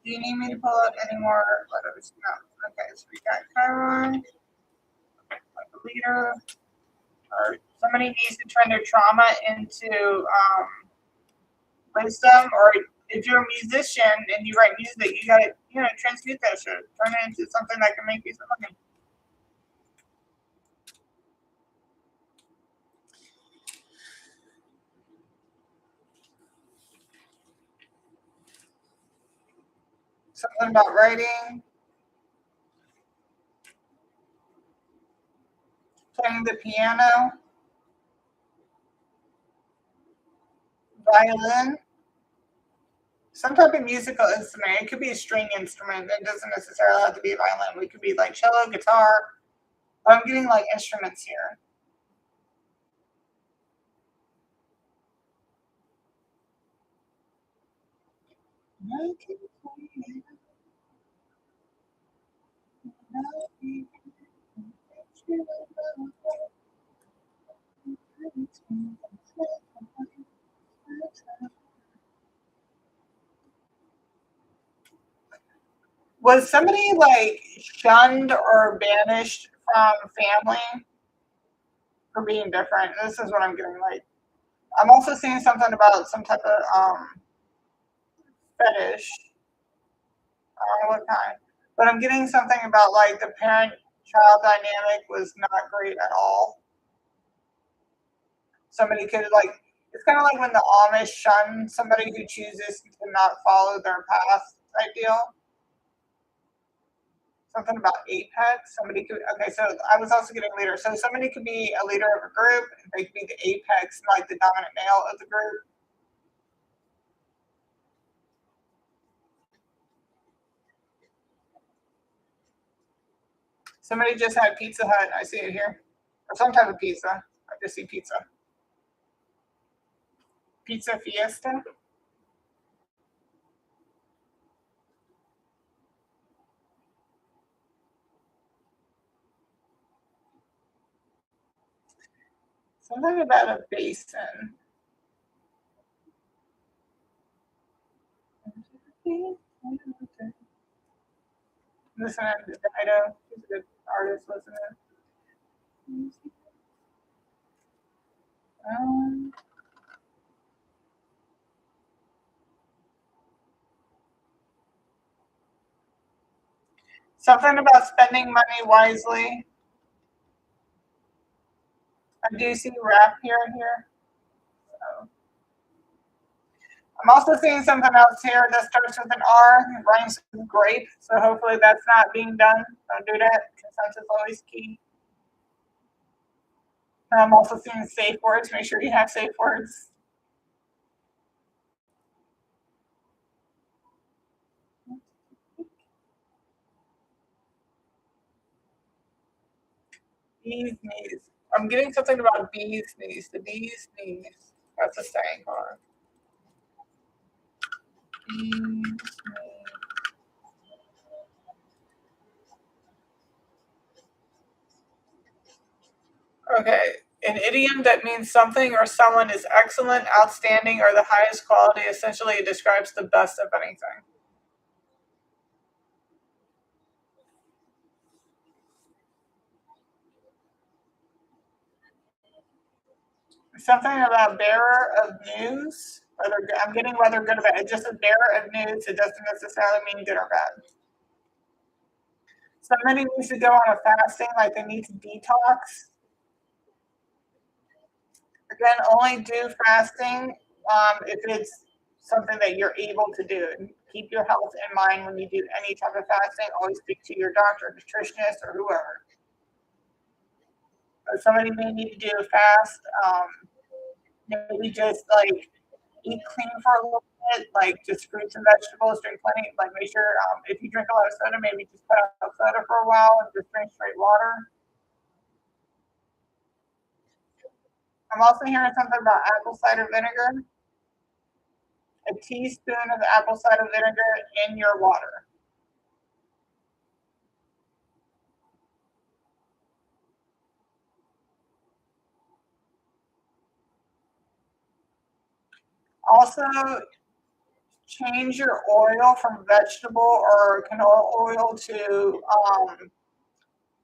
Do you need me to pull out any more letters? No. Okay, so we got Chiron, like a leader. or somebody needs to turn their trauma into wisdom, or if you're a musician and you write music, you gotta, transmute that shit, turn it into something that can make you some money. Something about writing, playing the piano, violin, some type of musical instrument. It could be a string instrument. It doesn't necessarily have to be a violin. It could be like cello, guitar. But I'm getting like instruments here. Was somebody like shunned or banished from family for being different? This is what I'm getting. Like, I'm also seeing something about some type of fetish. I don't know what kind, but I'm getting something about like the parent-child dynamic was not great at all. Somebody could like, it's kind of like when the Amish shun somebody who chooses to not follow their path type deal. Something about apex. Somebody could, okay, so I was also getting leader. So somebody could be a leader of a group. They could be the apex, like the dominant male of the group. Somebody just had Pizza Hut. I see it here. Or some type of pizza. I just see pizza. Pizza Fiesta. Something about a basin. Listen to Dido. She's a good artist. Listen to. Um, Something about spending money wisely. I do see rap here. So. I'm also seeing something else here that starts with an R and rhymes with grape. So hopefully that's not being done. Don't do that. Consent is always key. And I'm also seeing safe words. Make sure you have safe words. Bees knees. I'm getting something about bees knees. The bees knees. That's a saying. Bees knees. Okay. An idiom that means something or someone is excellent, outstanding, or the highest quality. Essentially, it describes the best of anything. Something about bearer of news. Whether I'm getting whether good or bad. It just a bearer of news. It doesn't necessarily mean good or bad. Somebody needs to go on a fasting, like they need to detox. Again, only do fasting if it's something that you're able to do. Keep your health in mind when you do any type of fasting. Always speak to your doctor, nutritionist, or whoever. But somebody may need to do a fast. Maybe just like eat clean for a little bit, like just fruits and vegetables, drink plenty. Like make sure if you drink a lot of soda, maybe just cut out soda for a while and just drink straight water. I'm also hearing something about apple cider vinegar. A teaspoon of apple cider vinegar in your water. Also, change your oil from vegetable or canola oil to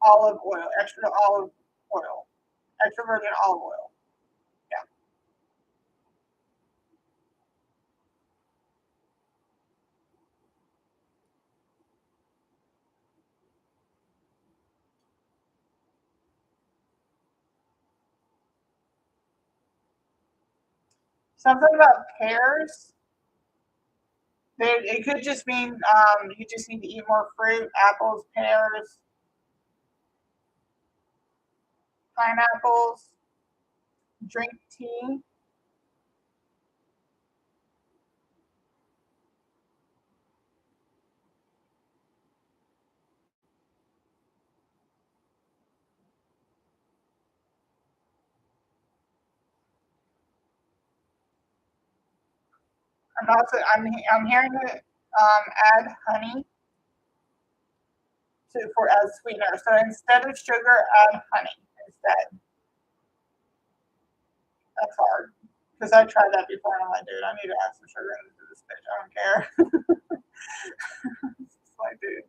olive oil, extra olive oil. extra virgin olive oil. Yeah. Something about pears. It could just mean you just need to eat more fruit, apples, pears, pineapples, drink tea. I'm hearing it add honey for as sweetener. So instead of sugar, add honey instead. That's hard because I tried that before and I'm like, dude, I need to add some sugar into this bitch. I don't care. It's like, dude,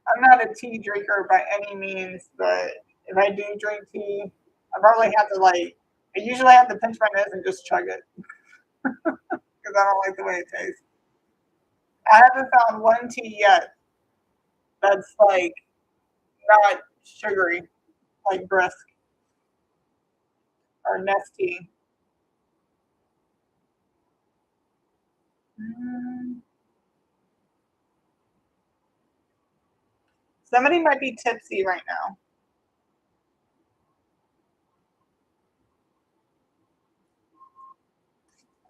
I'm not a tea drinker by any means, but if I do drink tea, I probably have to like. I usually have to pinch my nose and just chug it because I don't like the way it tastes. I haven't found one tea yet that's like not sugary, like brisk or nesty. Mm, somebody might be tipsy right now.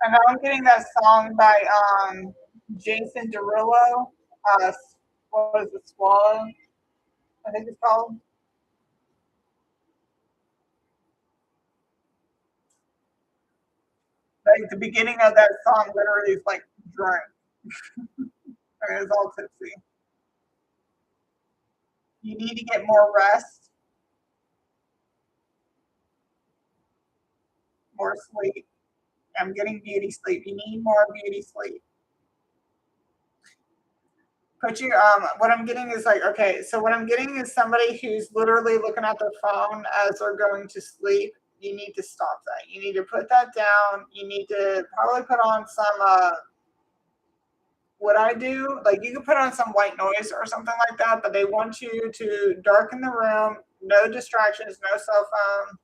I know I'm getting that song by Jason Derulo. Uh, what is it, Swallow? I think it's called. Like the beginning of that song literally is like drunk. I mean, it's all tipsy. You need to get more rest, more sleep. I'm getting beauty sleep. You need more beauty sleep. Put your what I'm getting is like, okay, so what I'm getting is somebody who's literally looking at their phone as they're going to sleep. You need to stop that. You need to put that down. You need to probably put on some what I do, like you can put on some white noise or something like that, but they want you to darken the room, no distractions, no cell phone.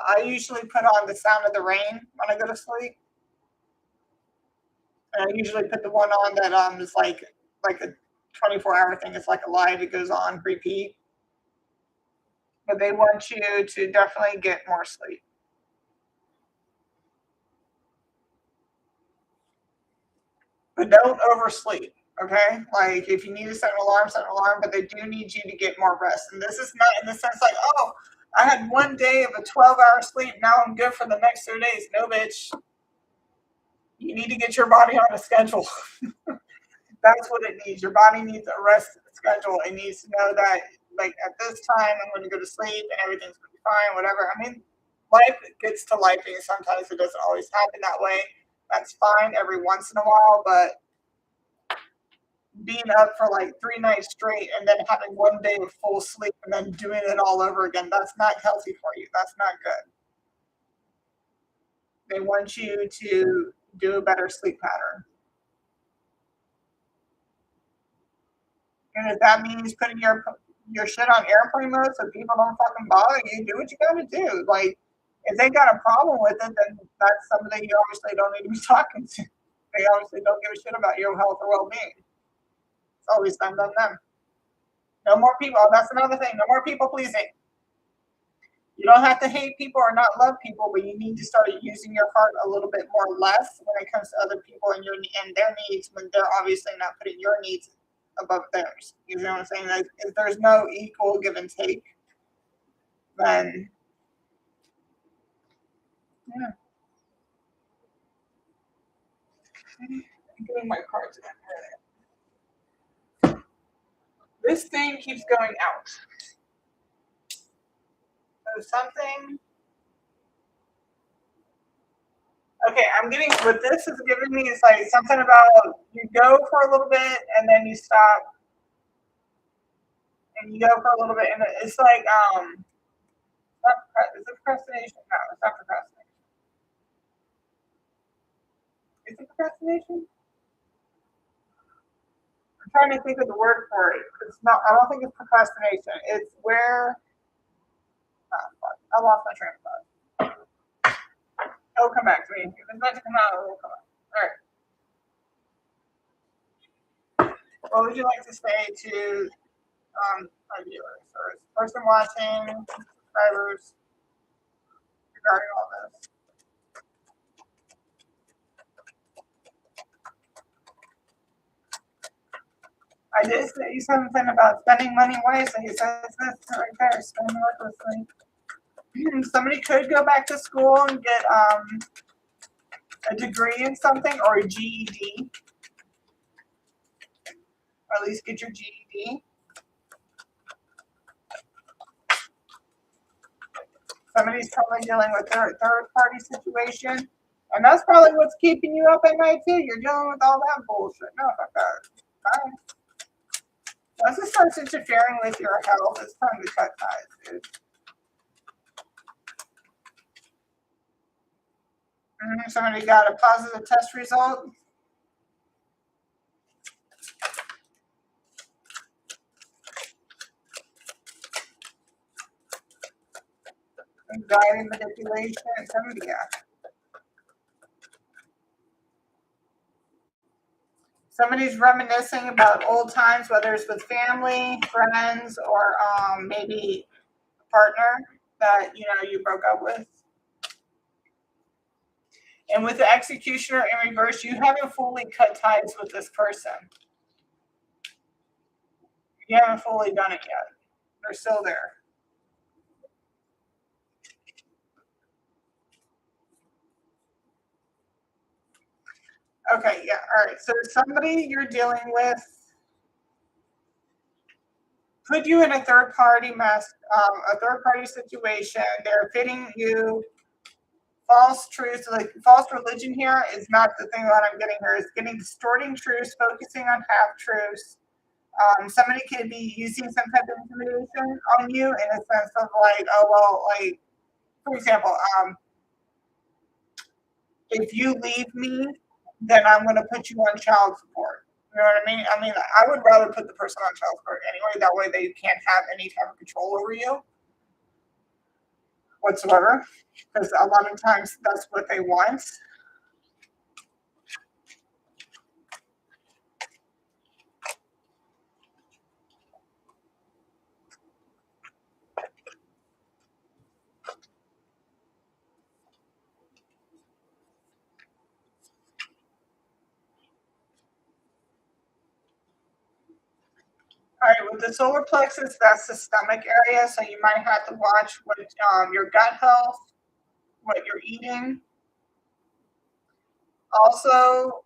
I usually put on the sound of the rain when I go to sleep. And I usually put the one on that is like a 24-hour thing. It's like a live. It goes on repeat. But they want you to definitely get more sleep. But don't oversleep. Okay, like if you need to set an alarm. But they do need you to get more rest. And this is not in the sense like, oh, I had one day of a 12-hour sleep. Now I'm good for the next 3 days. No, bitch. You need to get your body on a schedule. That's what it needs. Your body needs a rest schedule. It needs to know that, like, at this time, I'm going to go to sleep and everything's going to be fine, whatever. I mean, life gets to life, and sometimes it doesn't always happen that way. That's fine every once in a while, but being up for like 3 nights straight and then having one day of full sleep and then doing it all over again, that's not healthy for you. That's not good. They want you to do a better sleep pattern. And if that means putting your shit on airplane mode so people don't fucking bother you, do what you gotta do. Like, if they got a problem with it, then that's somebody you obviously don't need to be talking to. They obviously don't give a shit about your health or well being. It's always them, them, them. No more people. That's another thing. No more people pleasing. You don't have to hate people or not love people, but you need to start using your heart a little bit more less when it comes to other people and their needs when they're obviously not putting your needs above theirs. You know what I'm saying? Like, if there's no equal give and take, then yeah. I'm getting my cards again. This thing keeps going out. So something. Okay, I'm getting what this is giving me is like something about you go for a little bit and then you stop and you go for a little bit and it's like Is it procrastination? No, it's not procrastination. Is it procrastination? I'm trying to think of the word for it. It's not. I don't think it's procrastination. It's where. I lost my train of thought. It'll come back to me. If it's meant to come out, it will come out. All right. What would you like to say to our viewers or person watching, subscribers regarding all this? I did say something about spending money wisely. He says this right there, spending recklessly. Somebody could go back to school and get a degree in something or a GED, or at least get your GED. Somebody's probably dealing with their third-party situation, and that's probably what's keeping you up at night too. You're dealing with all that bullshit. No, fuck that. Bye. Once it starts interfering with your health, it's time to cut ties, dude. Somebody got a positive test result. Anxiety manipulation. Somebody got. Somebody's reminiscing about old times, whether it's with family, friends, or maybe a partner that you broke up with. And with the executioner in reverse, you haven't fully cut ties with this person. You haven't fully done it yet. They're still there. Okay, yeah, all right. So somebody you're dealing with put you in a third-party situation. They're fitting you false truths, like false religion here is not the thing that I'm getting here. It's getting distorting truths, focusing on half truths. Somebody could be using some type of intimidation on you in a sense of like, oh well, like for example, if you leave me, then I'm going to put you on child support. You know what I mean? I mean, I would rather put the person on child support anyway. That way they can't have any type of control over you whatsoever. Because a lot of times that's what they want. All right, with the solar plexus, that's the stomach area. So you might have to watch what your gut health, what you're eating. Also,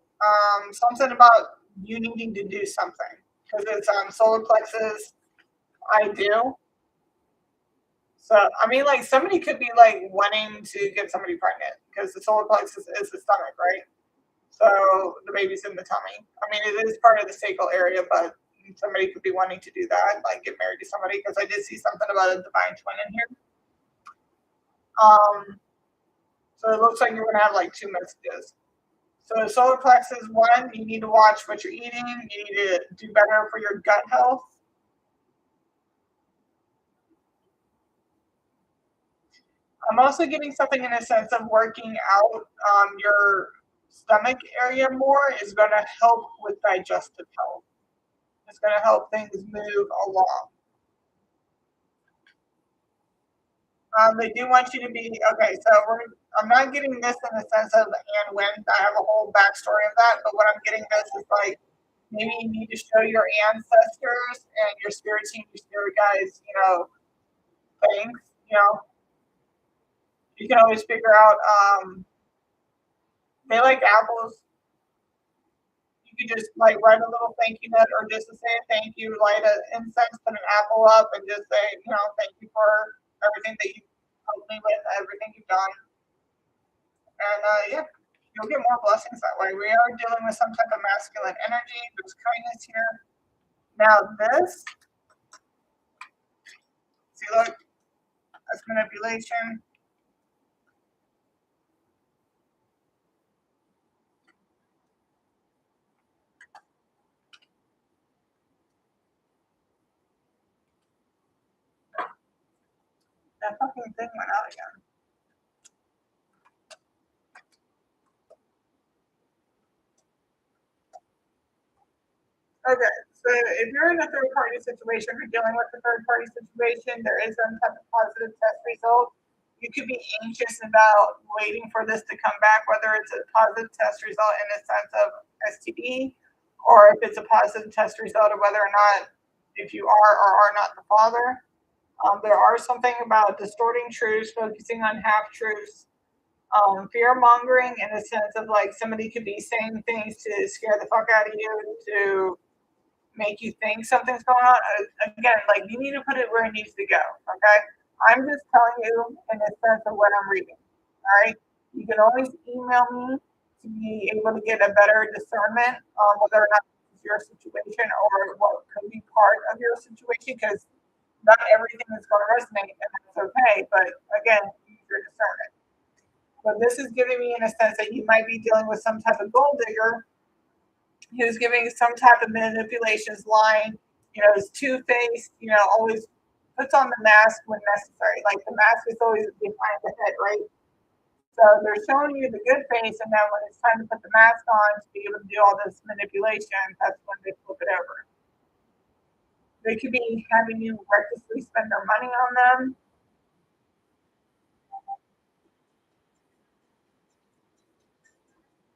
something about you needing to do something because it's solar plexus. I do. So I mean, like somebody could be like wanting to get somebody pregnant because the solar plexus is the stomach, right? So the baby's in the tummy. I mean, it is part of the sacral area, but somebody could be wanting to do that, like get married to somebody. Because I did see something about a divine twin in here. So it looks like you're gonna have like two messages. So solar plexus one, you need to watch what you're eating. You need to do better for your gut health. I'm also getting something in a sense of working out your stomach area more is going to help with digestive health. It's going to help things move along. They do want you to be okay. So I'm not getting this in the sense of and when I have a whole backstory of that, but what I'm getting this is like maybe you need to show your ancestors and your spirit team, your spirit guides, things. You can always figure out. They like apples. You could just like write a little thank you note or just to say thank you, light an incense, put an apple up, and just say, thank you for everything that you helped me with, everything you've done. And yeah, you'll get more blessings that way. We are dealing with some type of masculine energy. There's kindness here. Now this, see, look, That's manipulation. That fucking thing went out again. Okay, so if you're in a third party situation or dealing with a third party situation, there is some type of positive test result. You could be anxious about waiting for this to come back, whether it's a positive test result in the sense of STD, or if it's a positive test result of whether or not if you are or are not the father. There are something about distorting truths, focusing on half truths, fear mongering in the sense of like somebody could be saying things to scare the fuck out of you, to make you think something's going on. Again, like you need to put it where it needs to go. Okay, I'm just telling you in the sense of what I'm reading. All right, you can always email me to be able to get a better discernment on whether or not this is your situation or what could be part of your situation because not everything is going to resonate and that's okay. But again, use your discernment. But this is giving me in a sense that you might be dealing with some type of gold digger who's giving some type of manipulations lying, is two-faced, always puts on the mask when necessary. Like the mask is always behind the head, right? So they're showing you the good face, and then when it's time to put the mask on to be able to do all this manipulation, that's when they flip it over. They could be having you recklessly spend their money on them.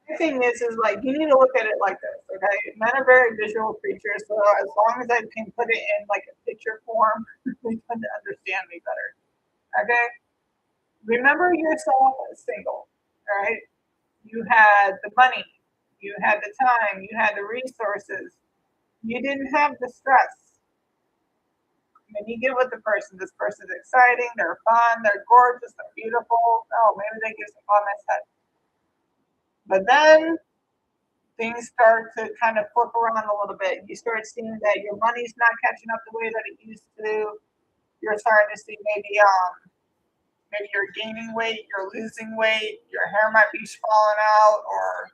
The thing is like you need to look at it like this, okay? Men are very visual creatures, so as long as I can put it in like a picture form, they tend to understand me better. Okay? Remember yourself as single, all right? You had the money, you had the time, you had the resources, you didn't have the stress. And you get with the person. This person's exciting, they're fun, they're gorgeous, they're beautiful. Oh, maybe they give some comments that. But then things start to kind of flip around a little bit. You start seeing that your money's not catching up the way that it used to. You're starting to see maybe you're gaining weight, you're losing weight, your hair might be falling out, or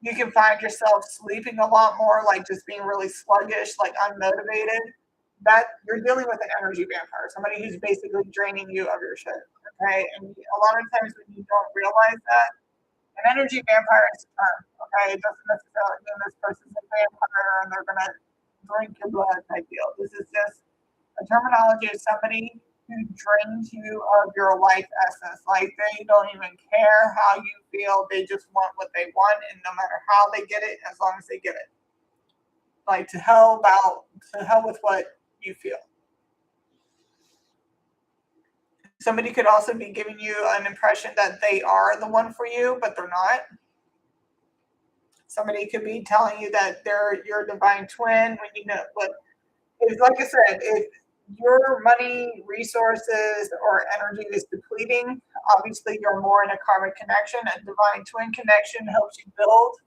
you can find yourself sleeping a lot more, like just being really sluggish, like unmotivated. That you're dealing with an energy vampire, somebody who's basically draining you of your shit. Okay, and a lot of times when you don't realize that, an energy vampire is a term. Okay, it doesn't necessarily mean this person's a vampire and they're gonna drink your blood type deal. This is just a terminology of somebody who drains you of your life essence. Like they don't even care how you feel. They just want what they want, and no matter how they get it, as long as they get it. Like to hell with what you feel. Somebody could also be giving you an impression that they are the one for you, but they're not. Somebody could be telling you that they're your divine twin when you know, but it's like I said, if your money, resources, or energy is depleting, obviously you're more in a karmic connection. A divine twin connection helps you build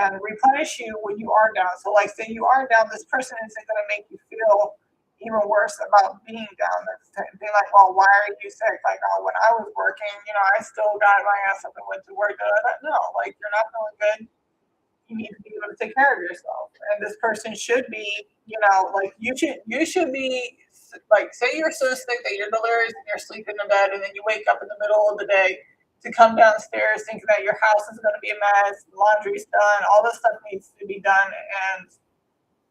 and replenish you when you are down. So, like, say you are down, this person isn't going to make you feel even worse about being down. That's being like, well, why are you sick? Like, oh, when I was working, I still got my ass up and went to work. No, like, you're not feeling good. You need to be able to take care of yourself. And this person should be, like you should be like, say you're so sick that you're delirious and you're sleeping in bed, and then you wake up in the middle of the day to come downstairs thinking that your house is going to be a mess, laundry's done, all this stuff needs to be done, and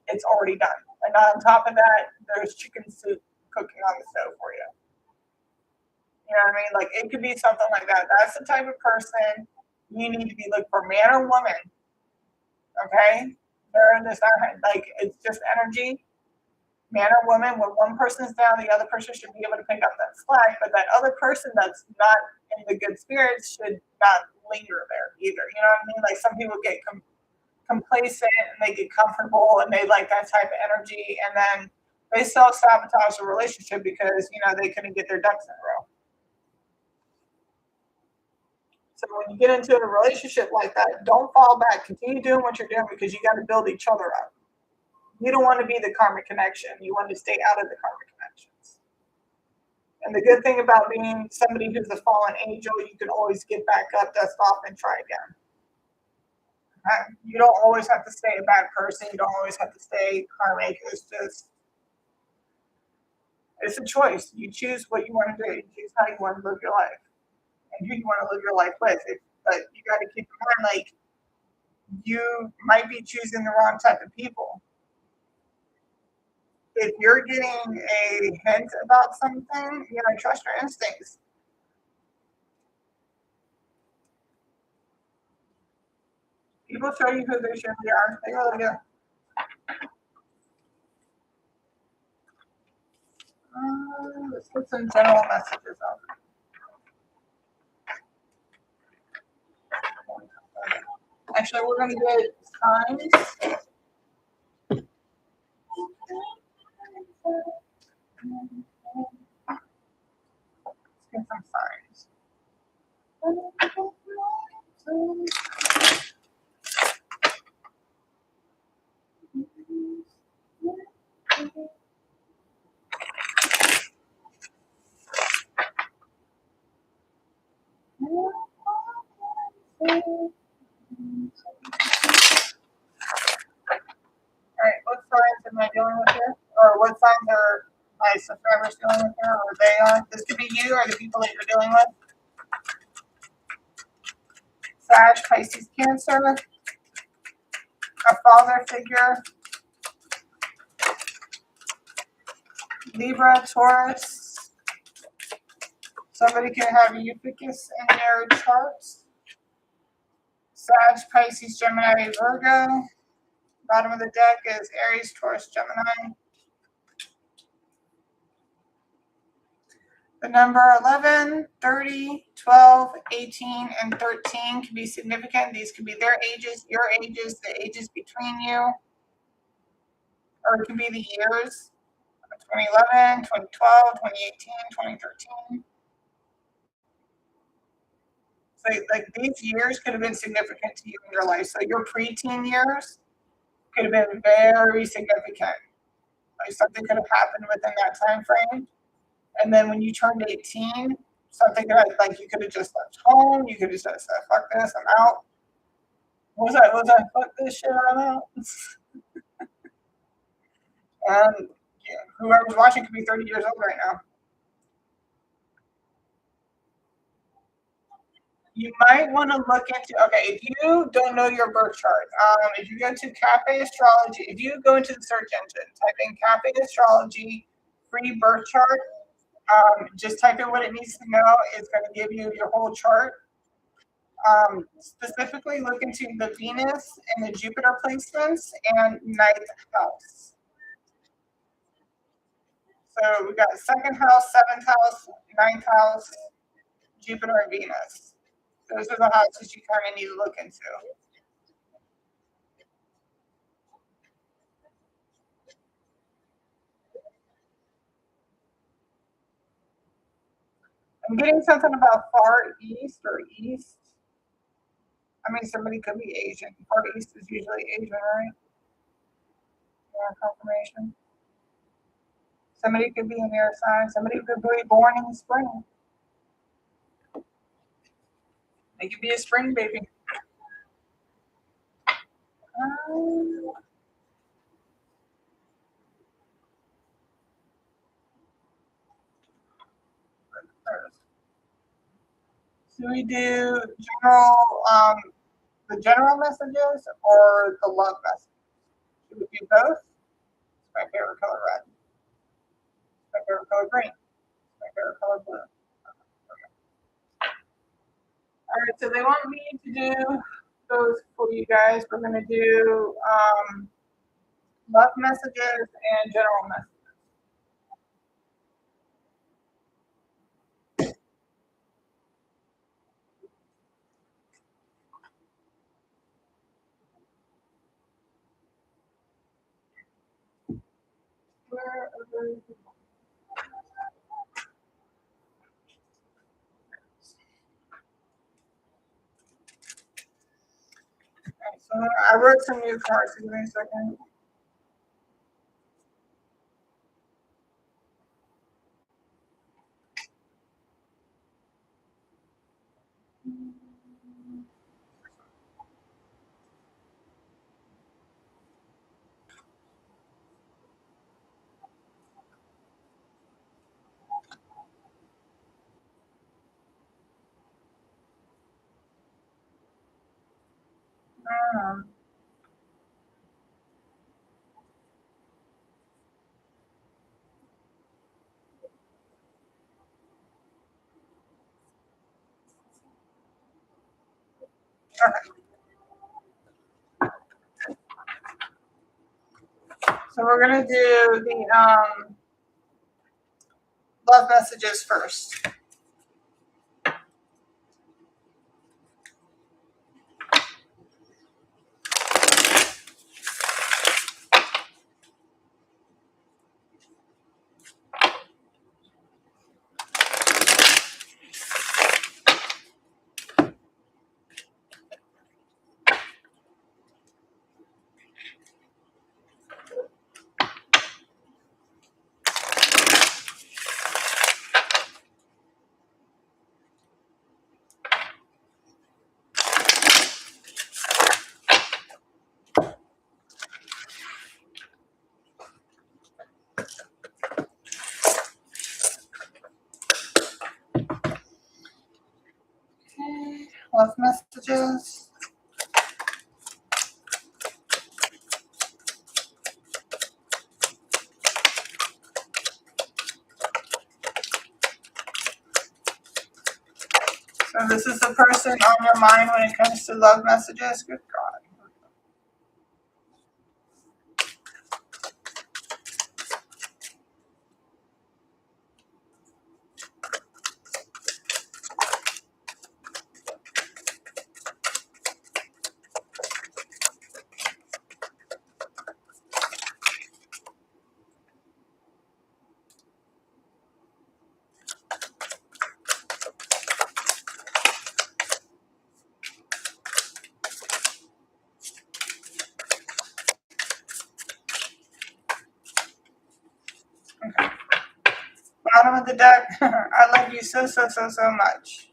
it's already done. And on top of that, there's chicken soup cooking on the stove for you. You know what I mean? Like it could be something like that. That's the type of person you need to be looking for, man or woman. Okay, they're in this like it's just energy, man or woman. When one person's down, the other person should be able to pick up that slack. But that other person that's not in the good spirits should not linger there either. You know what I mean? Like some people get complacent and they get comfortable and they like that type of energy, and then they self sabotage the relationship because they couldn't get their ducks in a row. So when you get into a relationship like that, don't fall back. Continue doing what you're doing because you got to build each other up. You don't want to be the karmic connection. You want to stay out of the karmic connections. And the good thing about being somebody who's a fallen angel, you can always get back up, dust off, and try again. You don't always have to stay a bad person. You don't always have to stay karmic. It's a choice. You choose what you want to do. You choose how you want to live your life and who you want to live your life with. But you got to keep in mind, like, you might be choosing the wrong type of people. If you're getting a hint about something, trust your instincts. People show you who they really are. They really do. Let's put some general messages up. Actually, we're going to get signs. Let's get some signs. Alright, what signs am I dealing with here? Or what signs are my subscribers dealing with here? Or are they on? This could be you or the people that you're dealing with. Sag, Pisces, Cancer. A father figure. Libra, Taurus. Somebody can have Euphicus in their charts. Sag, Pisces, Gemini, Virgo. Bottom of the deck is Aries, Taurus, Gemini. The number 11, 30, 12, 18, and 13 can be significant. These could be their ages, your ages, the ages between you, or it could be the years, 2011, 2012, 2018, 2013. So like these years could have been significant to you in your life. So your preteen years could have been very significant. Like something could have happened within that time frame. And then when you turned 18, something like you could have just left home. You could have just said, fuck this, I'm out. What was that? Fuck this shit, I'm out. And whoever's watching could be 30 years old right now. You might want to look into, if you don't know your birth chart, if you go to Cafe Astrology, if you go into the search engine, type in Cafe Astrology free birth chart, just type in what it needs to know. It's going to give you your whole chart. Specifically look into the Venus and the Jupiter placements and ninth house. So we got second house, seventh house, ninth house, Jupiter and Venus. Those are the houses you kind of need to look into. I'm getting something about Far East or East. I mean, somebody could be Asian. Far East is usually Asian, right? Yeah, confirmation. Somebody could be an air sign. Somebody could be born in the spring. They could be a spring baby. So we do the general messages or the love messages? Should we do both? It's my favorite color red. It's my favorite color green. It's my favorite color blue. All right, so they want me to do those for you guys. We're going to do love messages and general messages. Okay, so I wrote some new cards. Give me a second. So we're gonna do the love messages first. Okay, love messages. So this is the person on your mind when it comes to love messages. Good God. Okay. Bottom of the deck. I love you so, so, so, so much.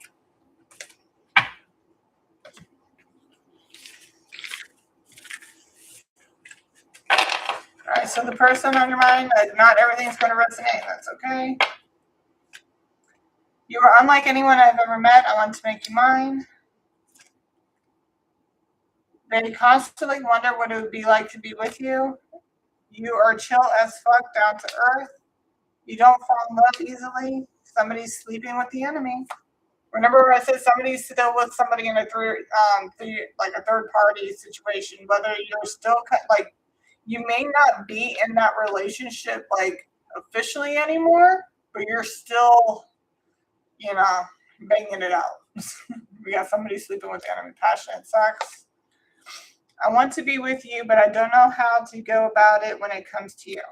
All right, so the person on your mind, not everything's going to resonate. That's okay. You are unlike anyone I've ever met. I want to make you mine. They constantly wonder what it would be like to be with you. You are chill as fuck, down to earth. You don't fall in love easily. Somebody's sleeping with the enemy. Remember, I said somebody's still with somebody in a like a third party situation. Whether you're still like, you may not be in that relationship like officially anymore, but you're still, banging it out. We got somebody sleeping with the enemy, passionate sex. I want to be with you, but I don't know how to go about it when it comes to you.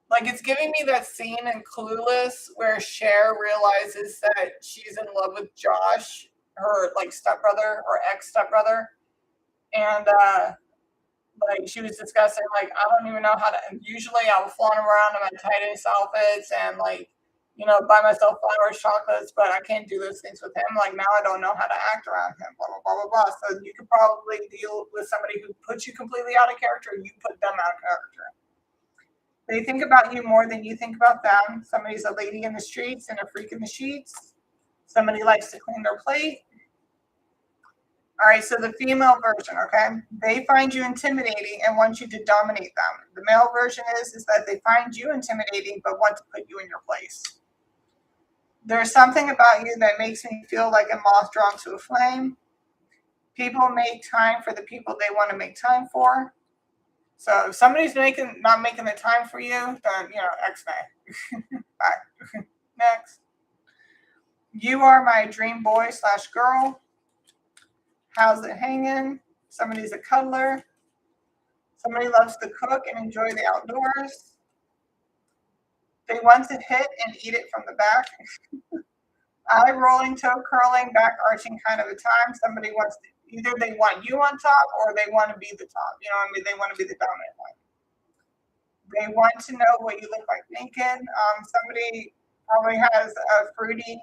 Like, it's giving me that scene in Clueless where Cher realizes that she's in love with Josh, her like stepbrother or ex-stepbrother, and like she was discussing like I don't even know how to. And usually I was flying around in my tightest outfits and like buy myself flowers, chocolates, but I can't do those things with him. Like now I don't know how to act around him. Blah blah blah blah blah. So you could probably deal with somebody who puts you completely out of character. You put them out of character. They think about you more than you think about them. Somebody's a lady in the streets and a freak in the sheets. Somebody likes to clean their plate. All right, so the female version, okay? They find you intimidating and want you to dominate them. The male version is that they find you intimidating but want to put you in your place. There's something about you that makes me feel like a moth drawn to a flame. People make time for the people they want to make time for. So if somebody's not making the time for you, then X-nay. Bye. Next. You are my dream boy / girl. How's it hanging? Somebody's a cuddler. Somebody loves to cook and enjoy the outdoors. They want to hit and eat it from the back. Eye rolling, toe curling, back arching kind of a time. Somebody wants to, either they want you on top or they want to be the top. You know what I mean? They want to be the dominant one. They want to know what you look like naked. Somebody probably has a fruity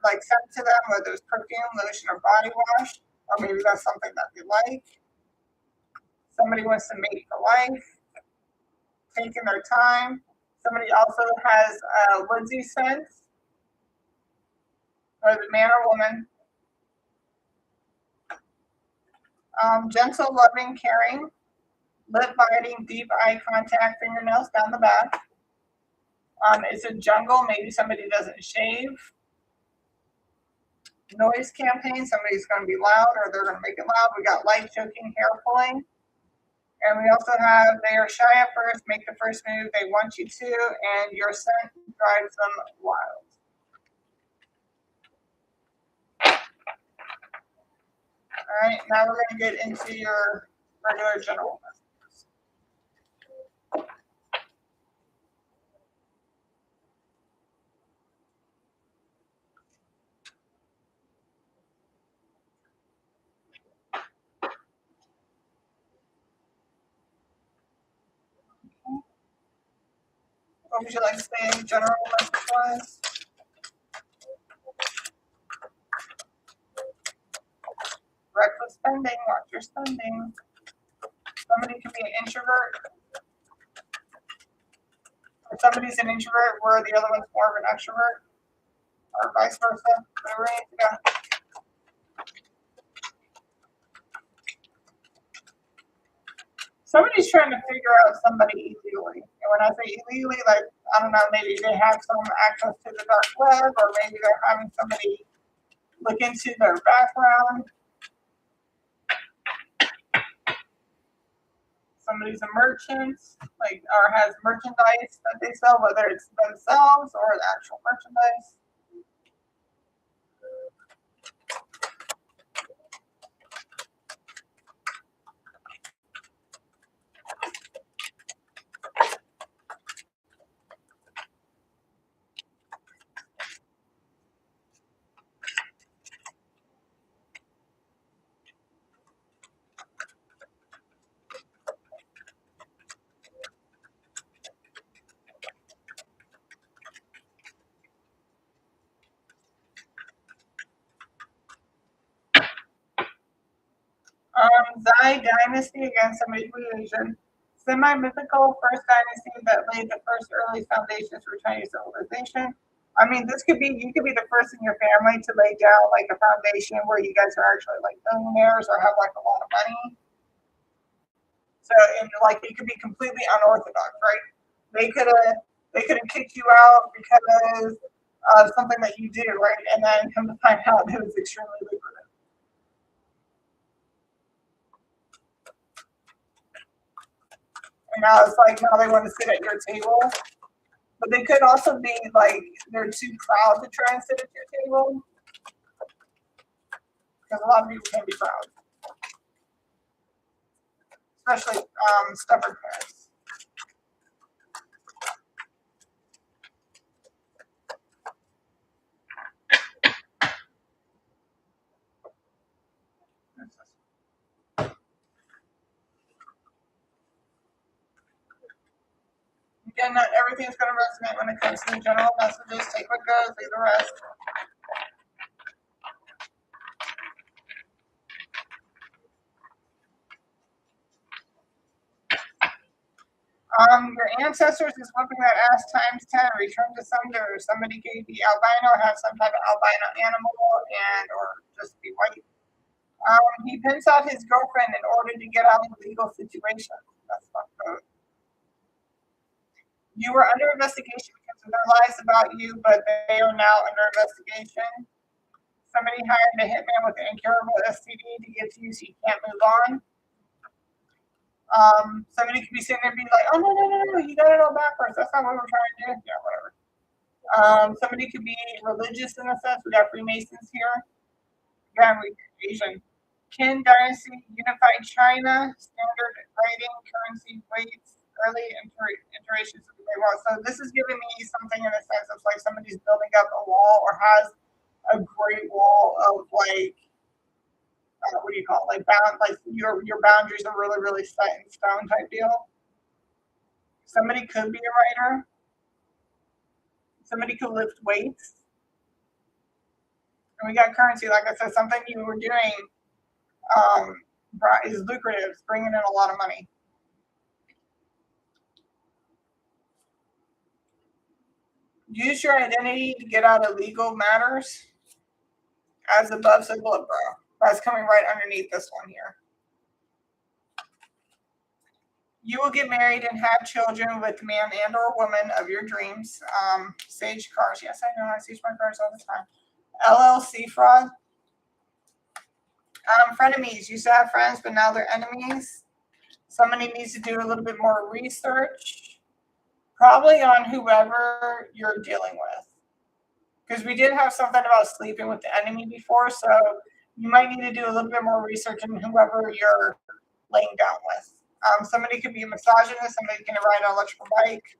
like scent to them, whether it's perfume, lotion, or body wash, or maybe that's something that they like. Somebody wants to mate for life, taking their time. Somebody also has a woodsy sense, or the man or woman. Gentle, loving, caring, lip biting, deep eye contact, fingernails down the back. It's a jungle, maybe somebody doesn't shave. Noise campaign, somebody's going to be loud or they're going to make it loud. We got light choking, hair pulling. And we also have they are shy at first, make the first move they want you to, and your scent drives them wild. All right, now we're going to get into your regular general messages. What would you like to say general message-wise? Reckless spending, watch your spending. Somebody can be an introvert. Or somebody's an introvert where the other one's more of an extrovert. Or vice versa. Whatever it needs to go. Somebody's trying to figure out somebody illegally. And when I say illegally, like, I don't know, maybe they have some access to the dark web, or maybe they're having somebody look into their background. Somebody's a merchant, like, or has merchandise that they sell, whether it's themselves or the actual merchandise. Zai dynasty, again, somebody who Asian. Semi-mythical first dynasty that laid the first early foundations for Chinese civilization. I mean, this could be, you could be the first in your family to lay down like a foundation where you guys are actually like billionaires or have like a lot of money. So, and like it could be completely unorthodox, right? They could have kicked you out because of something that you did, right? And then come to find out it was extremely lucrative. And now it's like now they want to sit at your table. But they could also be like they're too proud to try and sit at your table. Because a lot of people can be proud. Especially stubborn parents. Again, not everything's going to resonate when it comes to the general messages. Take what goes, leave the rest. Your ancestors is whooping that ass times 10. Return to sender. Somebody gave the albino, have some type of albino animal, and or just be white. He pins out his girlfriend in order to get out of the legal situation. That's fucked up. You were under investigation because of their lies about you, but they are now under investigation. Somebody hired a hitman with an incurable STD to get to you so you can't move on. Somebody could be sitting there being like, oh, no, you got it all backwards. That's not what we're trying to do. Yeah, whatever. Somebody could be religious in a sense. We got Freemasons here. Again, we Asian. Qin Dynasty, Unified China, Standard Writing, Currency, Weights, Early Iterations of the Great Wall. So this is giving me something in a sense of like somebody's building up a wall or has a great wall of like, what do you call it? Like your boundaries are really, really set in stone type deal. Somebody could be a writer. Somebody could lift weights. And we got currency, like I said, something you were doing is lucrative. It's bringing in a lot of money. Use your identity to get out of legal matters. As above, so below, bro. That's coming right underneath this one here. You will get married and have children with the man and or woman of your dreams. Sage cars. Yes, I know. I sage my cars all the time. LLC fraud. Frenemies. You used to have friends, but now they're enemies. Somebody needs to do a little bit more research, probably on whoever you're dealing with. Because we did have something about sleeping with the enemy before, so you might need to do a little bit more research on whoever you're laying down with. Somebody could be a misogynist, somebody can ride an electrical bike,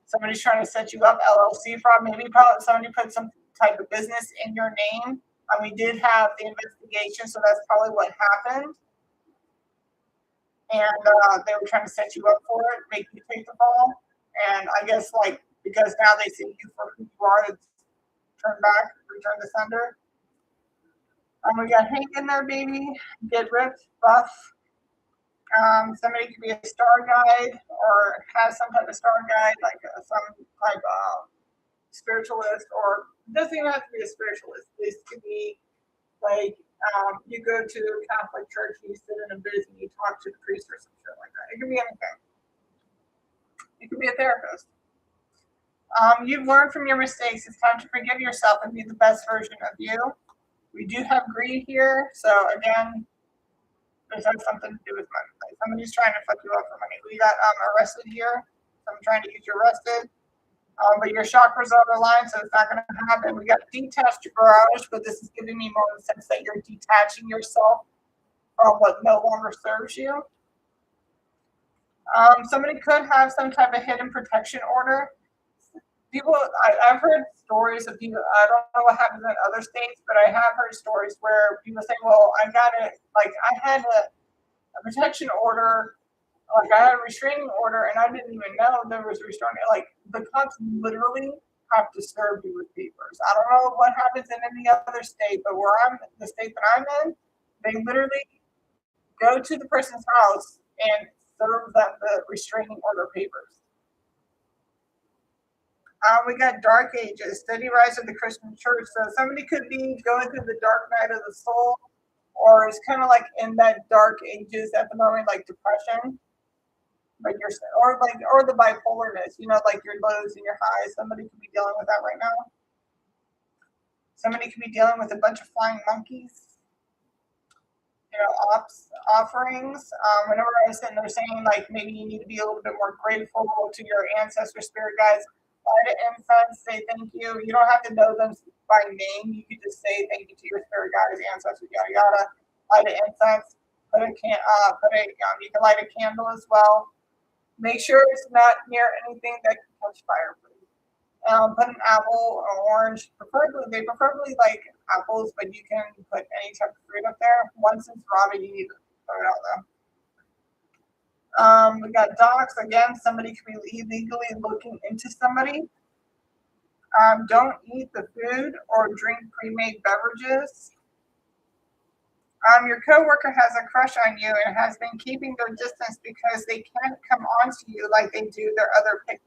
somebody's trying to set you up, LLC fraud, maybe probably somebody put some type of business in your name. We did have the investigation, so that's probably what happened. And they were trying to set you up for it, make you take the fall. And I guess, like, because now they see you for who you are, it's turn back, return to sender. We got Hank in there, baby. Get ripped, buff. Somebody could be a star guide or has some type of star guide, like some type of spiritualist, or it doesn't even have to be a spiritualist. This could be like you go to a Catholic church, you sit in a booth and you talk to the priest or some shit like that. It could be anything. It could be a therapist. You've learned from your mistakes. It's time to forgive yourself and be the best version of you. We do have greed here, so again, this has something to do with money. Like somebody's trying to fuck you up for money. We got arrested here. So I'm trying to get you arrested. But your chakras are aligned, so it's not going to happen. We got detached garage, but this is giving me more in the sense that you're detaching yourself from what no longer serves you. Somebody could have some type of hidden protection order. I've heard stories of people, I don't know what happens in other states, but I have heard stories where people say, well, I got it, like I had a protection order, like I had a restraining order and I didn't even know there was a restraining, like the cops literally have to serve you with papers. I don't know what happens in any other state, but the state that I'm in, they literally go to the person's house and serve them the restraining order papers. We got Dark Ages, steady rise of the Christian church. So somebody could be going through the dark night of the soul, or it's kind of like in that dark ages at the moment, like depression, but or the bipolarness, like your lows and your highs. Somebody could be dealing with that right now. Somebody could be dealing with a bunch of flying monkeys. Offerings. Whenever I was sitting there saying, like, maybe you need to be a little bit more grateful to your ancestor spirit guides, light an incense, say thank you. You don't have to know them by name. You can just say thank you to your spirit guides, ancestors, yada yada. Light an incense. You can light a candle as well. Make sure it's not near anything that can catch fire, please. Put an apple or orange. They preferably like apples, but you can put any type of fruit up there. Once it's rotted, you need to throw it out there. We got docs again. Somebody could be illegally looking into somebody. Don't eat the food or drink pre-made beverages. Your coworker has a crush on you and has been keeping their distance because they can't come on to you like they do their other pick.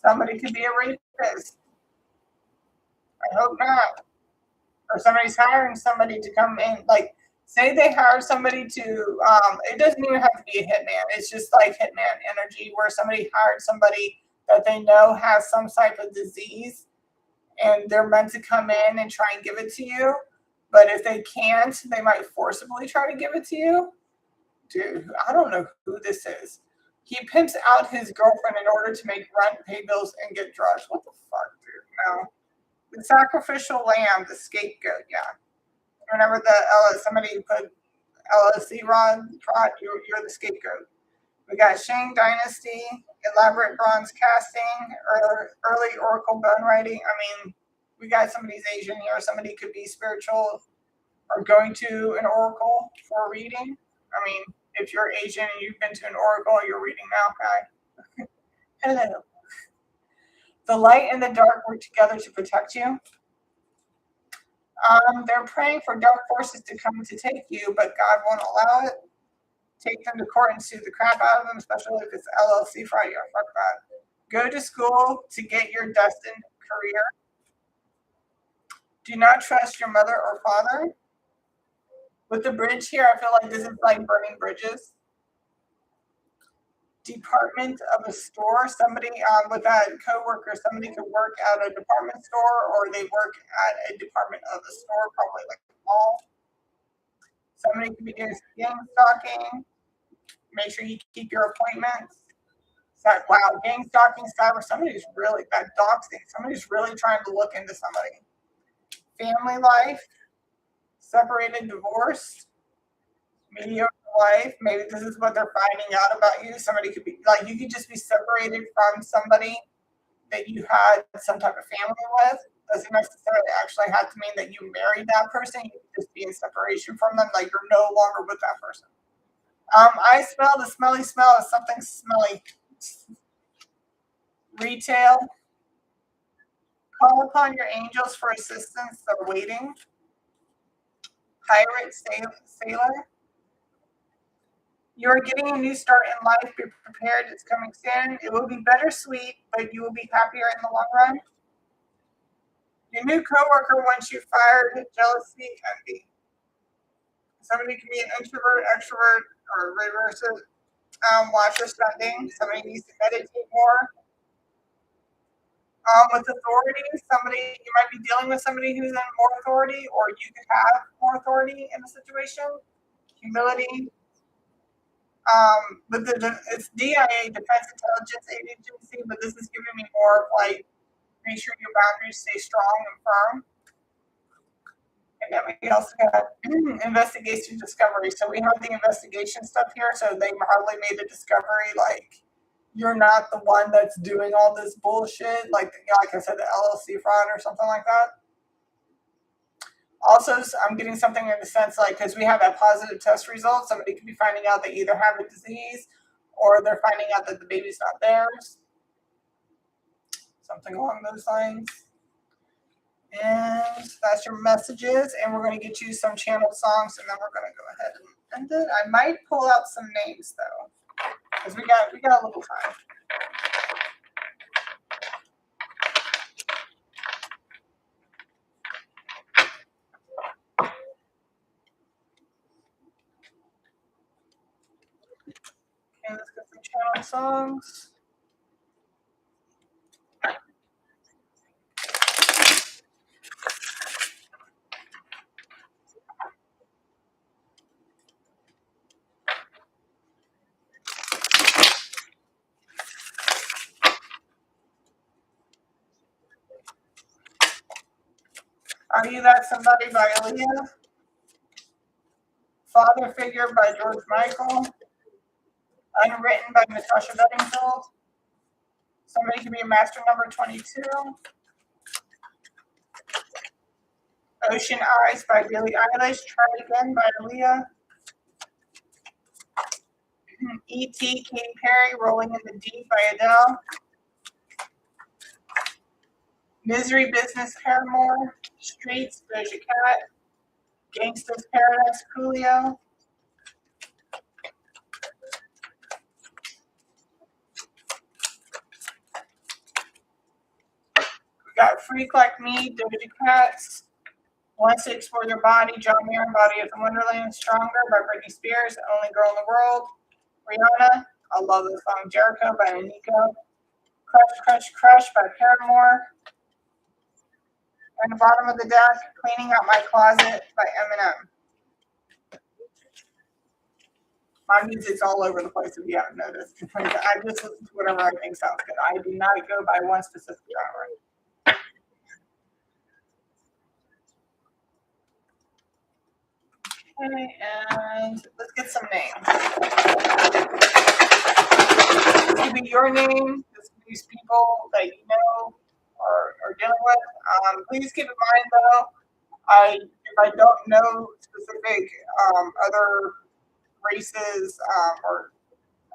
Somebody could be a rapist. I hope not. Or somebody's hiring somebody to come in. Like, say they hire somebody to, it doesn't even have to be a hitman. It's just like hitman energy where somebody hired somebody that they know has some type of disease and they're meant to come in and try and give it to you. But if they can't, they might forcibly try to give it to you. Dude, I don't know who this is. He pimps out his girlfriend in order to make rent, pay bills, and get drugs. What the fuck, dude? No. The sacrificial lamb, the scapegoat, yeah. Whenever somebody put LSC fraud, you're the scapegoat. We got Shang Dynasty, elaborate bronze casting, early oracle bone writing. I mean, we got somebody's Asian here. Somebody could be spiritual or going to an oracle for a reading. I mean, if you're Asian and you've been to an oracle, you're reading now, guy. Hello. The light and the dark work together to protect you. They're praying for dark forces to come to take you, but God won't allow it. Take them to court and sue the crap out of them, especially if it's LLC fraud. Yeah, fuck that. Go to school to get your destined career. Do not trust your mother or father. With the bridge here, I feel like this is like burning bridges. department of a store. Somebody with a coworker, somebody could work at a department store, or they work at a department of a store, probably like a mall. Somebody could be doing gang stalking. Make sure you keep your appointments. It's like, wow, gang stalking, cyber, somebody's really bad, doxing. Somebody's really trying to look into somebody. Family life, separated, divorced, mediocre life. Maybe this is what they're finding out about you. Somebody could be like, you could just be separated from somebody that you had some type of family with. Doesn't necessarily actually have to mean that you married that person. You could just be in separation from them, like you're no longer with that person. I smell the smelly smell of something smelly. Retail. Call upon your angels for assistance. They're waiting. Pirate, sailor. You are getting a new start in life. Be prepared. It's coming soon. It will be bittersweet, but you will be happier in the long run. Your new coworker wants you fired. Jealousy, envy. Somebody can be an introvert, extrovert, or reverse it. Watch your spending. Somebody needs to meditate more. With authority, somebody you might be dealing with somebody who's in more authority, or you could have more authority in the situation. Humility. But it's DIA, Defense Intelligence Agency, but this is giving me more of like, make sure your boundaries stay strong and firm. And then we also got investigation discovery. So we have the investigation stuff here. So they probably made the discovery like you're not the one that's doing all this bullshit, like I said, the LLC fraud or something like that. Also, I'm getting something in the sense like, because we have that positive test result, somebody could be finding out they either have a disease or they're finding out that the baby's not theirs. Something along those lines. And that's your messages. And we're going to get you some channeled songs, and then we're going to go ahead and end it. I might pull out some names though, because we got a little time. Okay, let's get some channeled songs. Are You That Somebody by Aaliyah? Father Figure by George Michael. Unwritten by Natasha Bedingfield. Somebody Can Be a Master Number 22. Ocean Eyes by Billie Eilish. Try Again by Aaliyah. E.T. Katy Perry. Rolling in the Deep by Adele. Misery Business Paramore. Streets Doja Cat. Gangsta's Paradise Coolio. We got Freak Like Me, Doja Cat. Wants to Explore Your Body, John Mayer, Body of the Wonderland. Stronger by Britney Spears, Only Girl in the World. Rihanna, I love this song. Jericho by Aniko. Crush, Crush, Crush by Paramore. And the bottom of the deck, Cleaning Out My Closet by Eminem. My music's all over the place if you haven't noticed. I just listen to whatever I think sounds good. I do not go by one specific genre. Okay, and let's get some names. This could be your name. This could be people that you know or dealing with. Please keep in mind, though, if I don't know specific other races or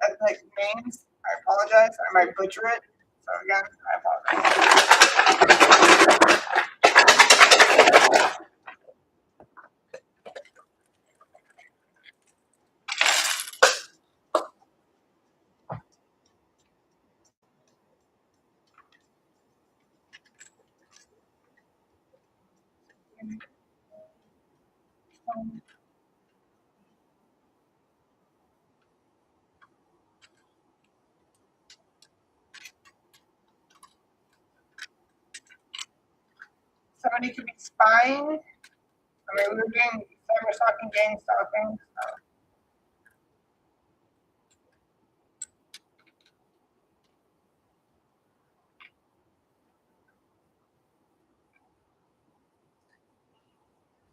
ethnic names, I apologize. I might butcher it. So again, I apologize. somebody could be spying. I mean, we were doing cyber stalking, gang stalking. So.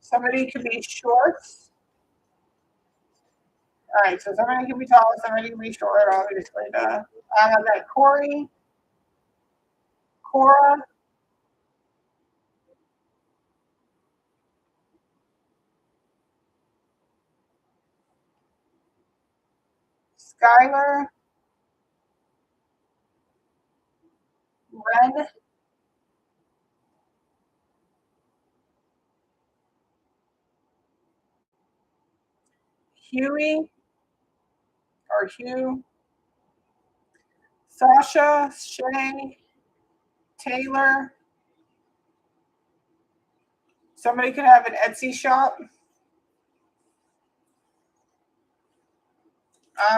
Somebody could be short. All right, so somebody could be tall, somebody could be short, obviously. I've got Corey, Cora, Skylar, Ren, Huey, or Hugh, Sasha, Shay, Taylor. Somebody could have an Etsy shop.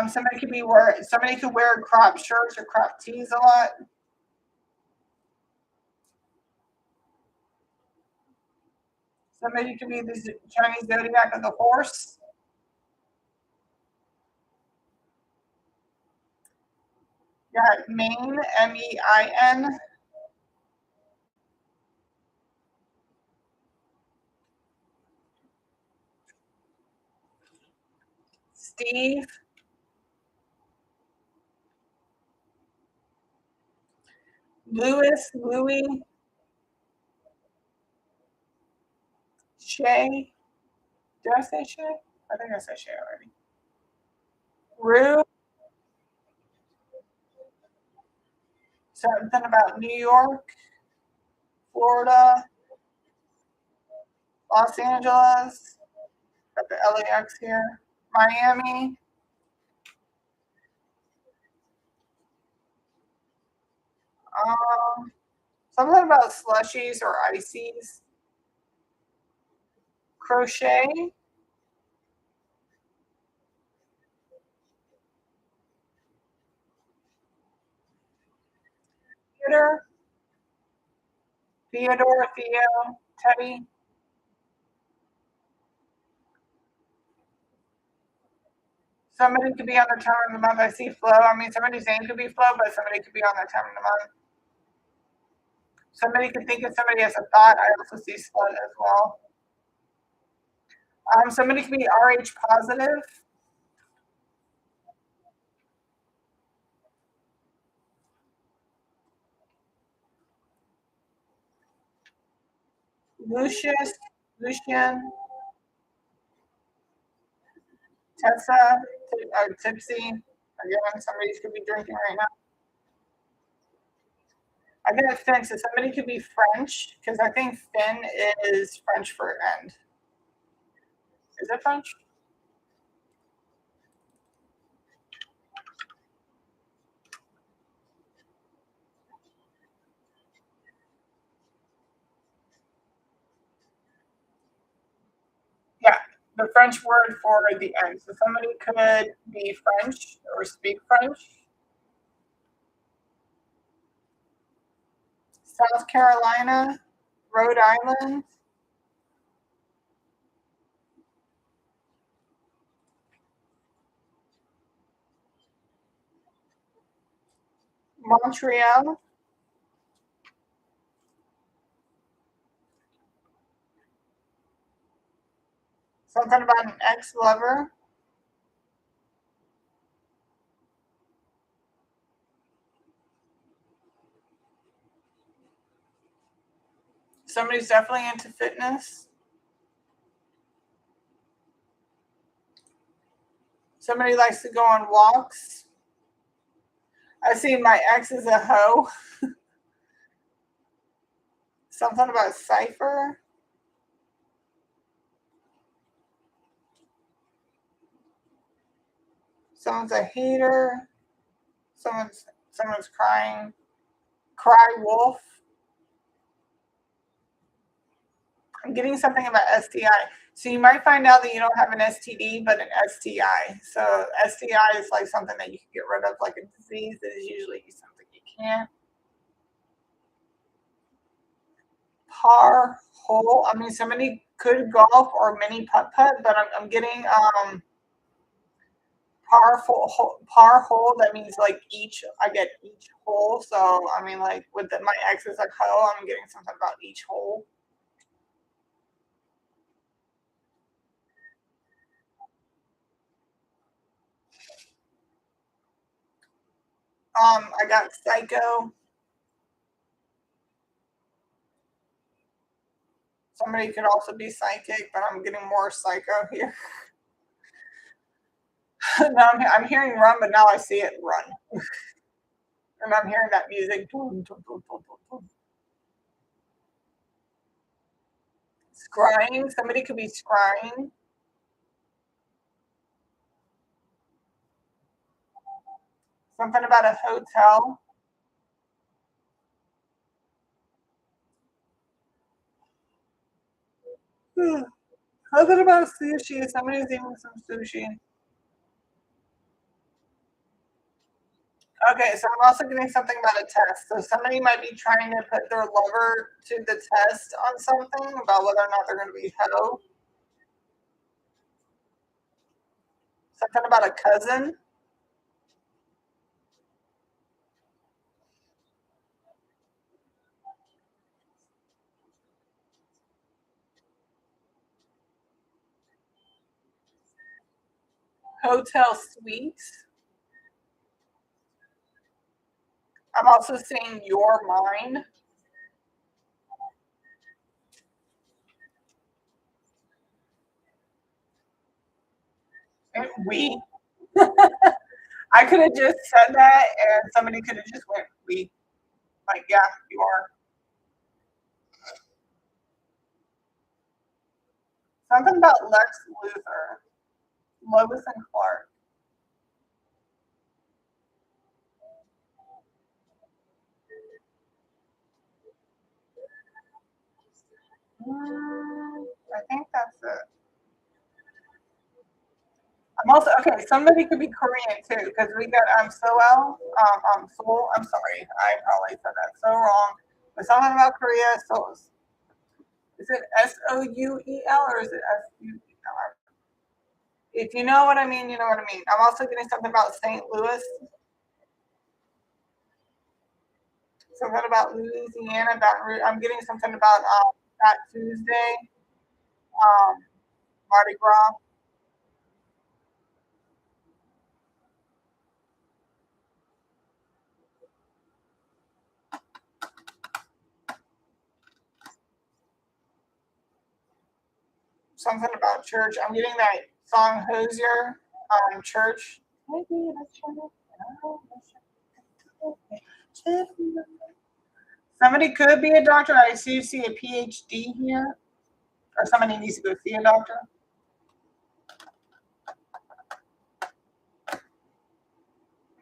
Somebody could wear crop shirts or crop tees a lot. Somebody could be the Chinese zodiac of the horse. Got Maine, MEIN. Steve, Lewis, Louie, Shay. Did I say Shay? I think I said Shay already. Rue. Something about New York, Florida, Los Angeles. Got the LAX here. Miami. Something about slushies or ices. Crochet. Theater. Theodore, Theo, Teddy. Somebody could be on the time of the month. I see Flo. I mean, somebody's name could be Flo, but somebody could be on the time of the month. Somebody could think of somebody as a thought. I also see slut as well. Somebody could be RH positive. Lucius, Lucian, Tessa, or Tipsy. Again, somebody could be drinking right now. I got Finn, so somebody could be French, because I think Finn is French for end. Is it French? Yeah, the French word for the end. So somebody could be French or speak French. South Carolina, Rhode Island, Montreal, something about an ex-lover. Somebody's definitely into fitness. Somebody likes to go on walks. I see my ex is a hoe. Something about Cypher. Someone's a hater. Someone's crying. Cry wolf. I'm getting something about STI. So you might find out that you don't have an STD, but an STI. So STI is like something that you can get rid of, like a disease that is usually something you can't. par hole. I mean, somebody could golf or mini putt putt, but I'm getting par hole. That means like I get each hole. So I mean, like with my ex's like hole, I'm getting something about each hole. I got psycho. Somebody could also be psychic, but I'm getting more psycho here. Now I'm hearing run, but now I see it run, and I'm hearing that music. Boom, boom, boom, boom, boom, boom. Scrying. Somebody could be scrying. Something about a hotel. Something about sushi. Somebody's eating some sushi. Okay, so I'm also getting something about a test. So somebody might be trying to put their lover to the test on something about whether or not they're going to be hetero. Something about a cousin. Hotel suites. I'm also seeing your mind. And we. I could have just said that, and somebody could have just went we. Like, yeah, you are. Something about Lex Luthor, Lois and Clark. I think that's it. I'm also okay. Somebody could be Korean too, because we got Soel. Seoul. I'm sorry, I probably said that so wrong. But something about Korea. So is it Souel or is it Suel? If you know what I mean, you know what I mean. I'm also getting something about St. Louis. Something about Louisiana. I'm getting something about that Tuesday. Um, Mardi Gras. Something about church. I'm getting that song Hosier, church. Somebody could be a doctor. I see a PhD here, or somebody needs to go see a doctor.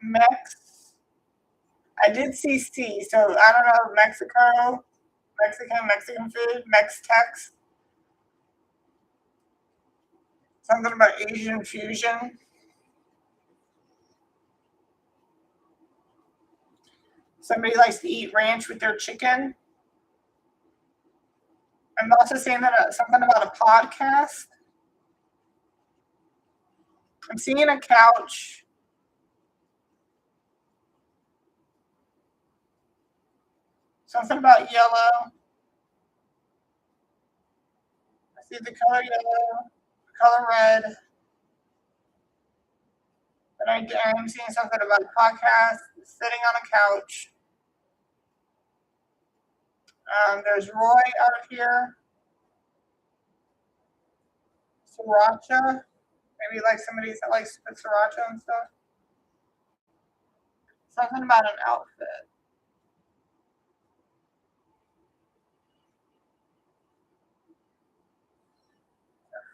Mex. I did see C, so I don't know Mexico, Mexican food, Mex-Tex. Something about Asian fusion. Somebody likes to eat ranch with their chicken. I'm also saying that something about a podcast. I'm seeing a couch. Something about yellow. I see the color yellow, the color red. But I'm seeing something about a podcast, sitting on a couch. There's Roy out of here. Sriracha. Maybe like somebody that likes to put sriracha and stuff. Something about an outfit.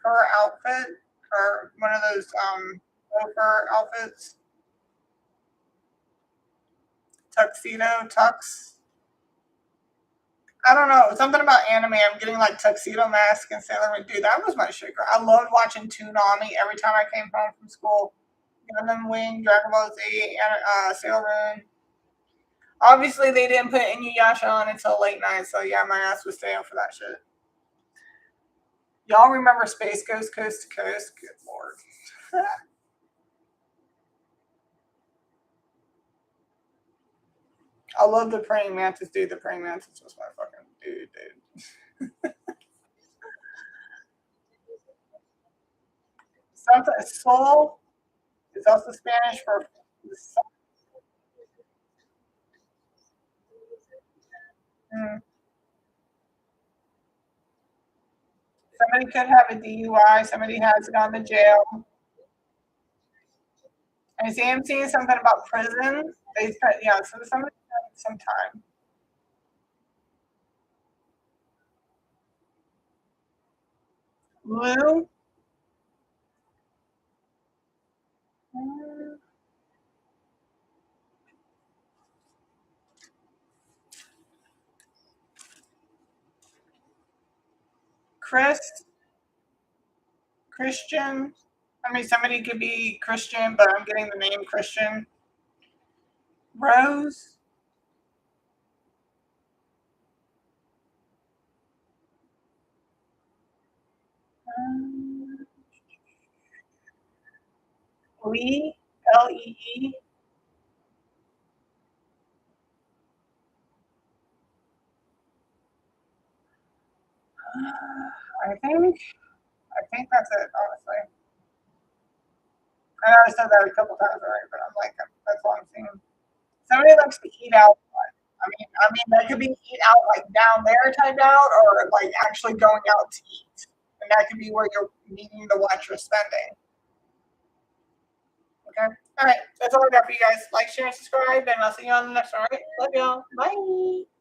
Her outfit. Or one of those loafer outfits. Tuxedo, tux. I don't know. Something about anime. I'm getting like Tuxedo Mask and Sailor Moon. Dude, that was my shit. I loved watching Toonami every time I came home from school. Gundam Wing, Dragon Ball Z, and Sailor Moon. Obviously, they didn't put Inuyasha on until late night, so yeah, my ass was staying for that shit. Y'all remember Space Ghost Coast to Coast? Good lord. I love the praying mantis, dude. The praying mantis was my fucking dude. Something soul is also Spanish for somebody could have a DUI, somebody has gone to jail. I see I'm seeing something about prison. They spent, yeah, so somebody spent some time. Lou? Chris? Christian? I mean, somebody could be Christian, but I'm getting the name Christian. Rose? Lee? Lee? I think that's it, honestly. I know I said that a couple times already, but I'm like, that's all I'm seeing. Somebody likes to eat out. I mean, that could be eat out like down there type out, or like actually going out to eat, and that could be where you're meeting the what you're spending. Okay. All right. That's all I got for you guys. Like, share, and subscribe, and I'll see you on the next one. All right. Love y'all. Bye.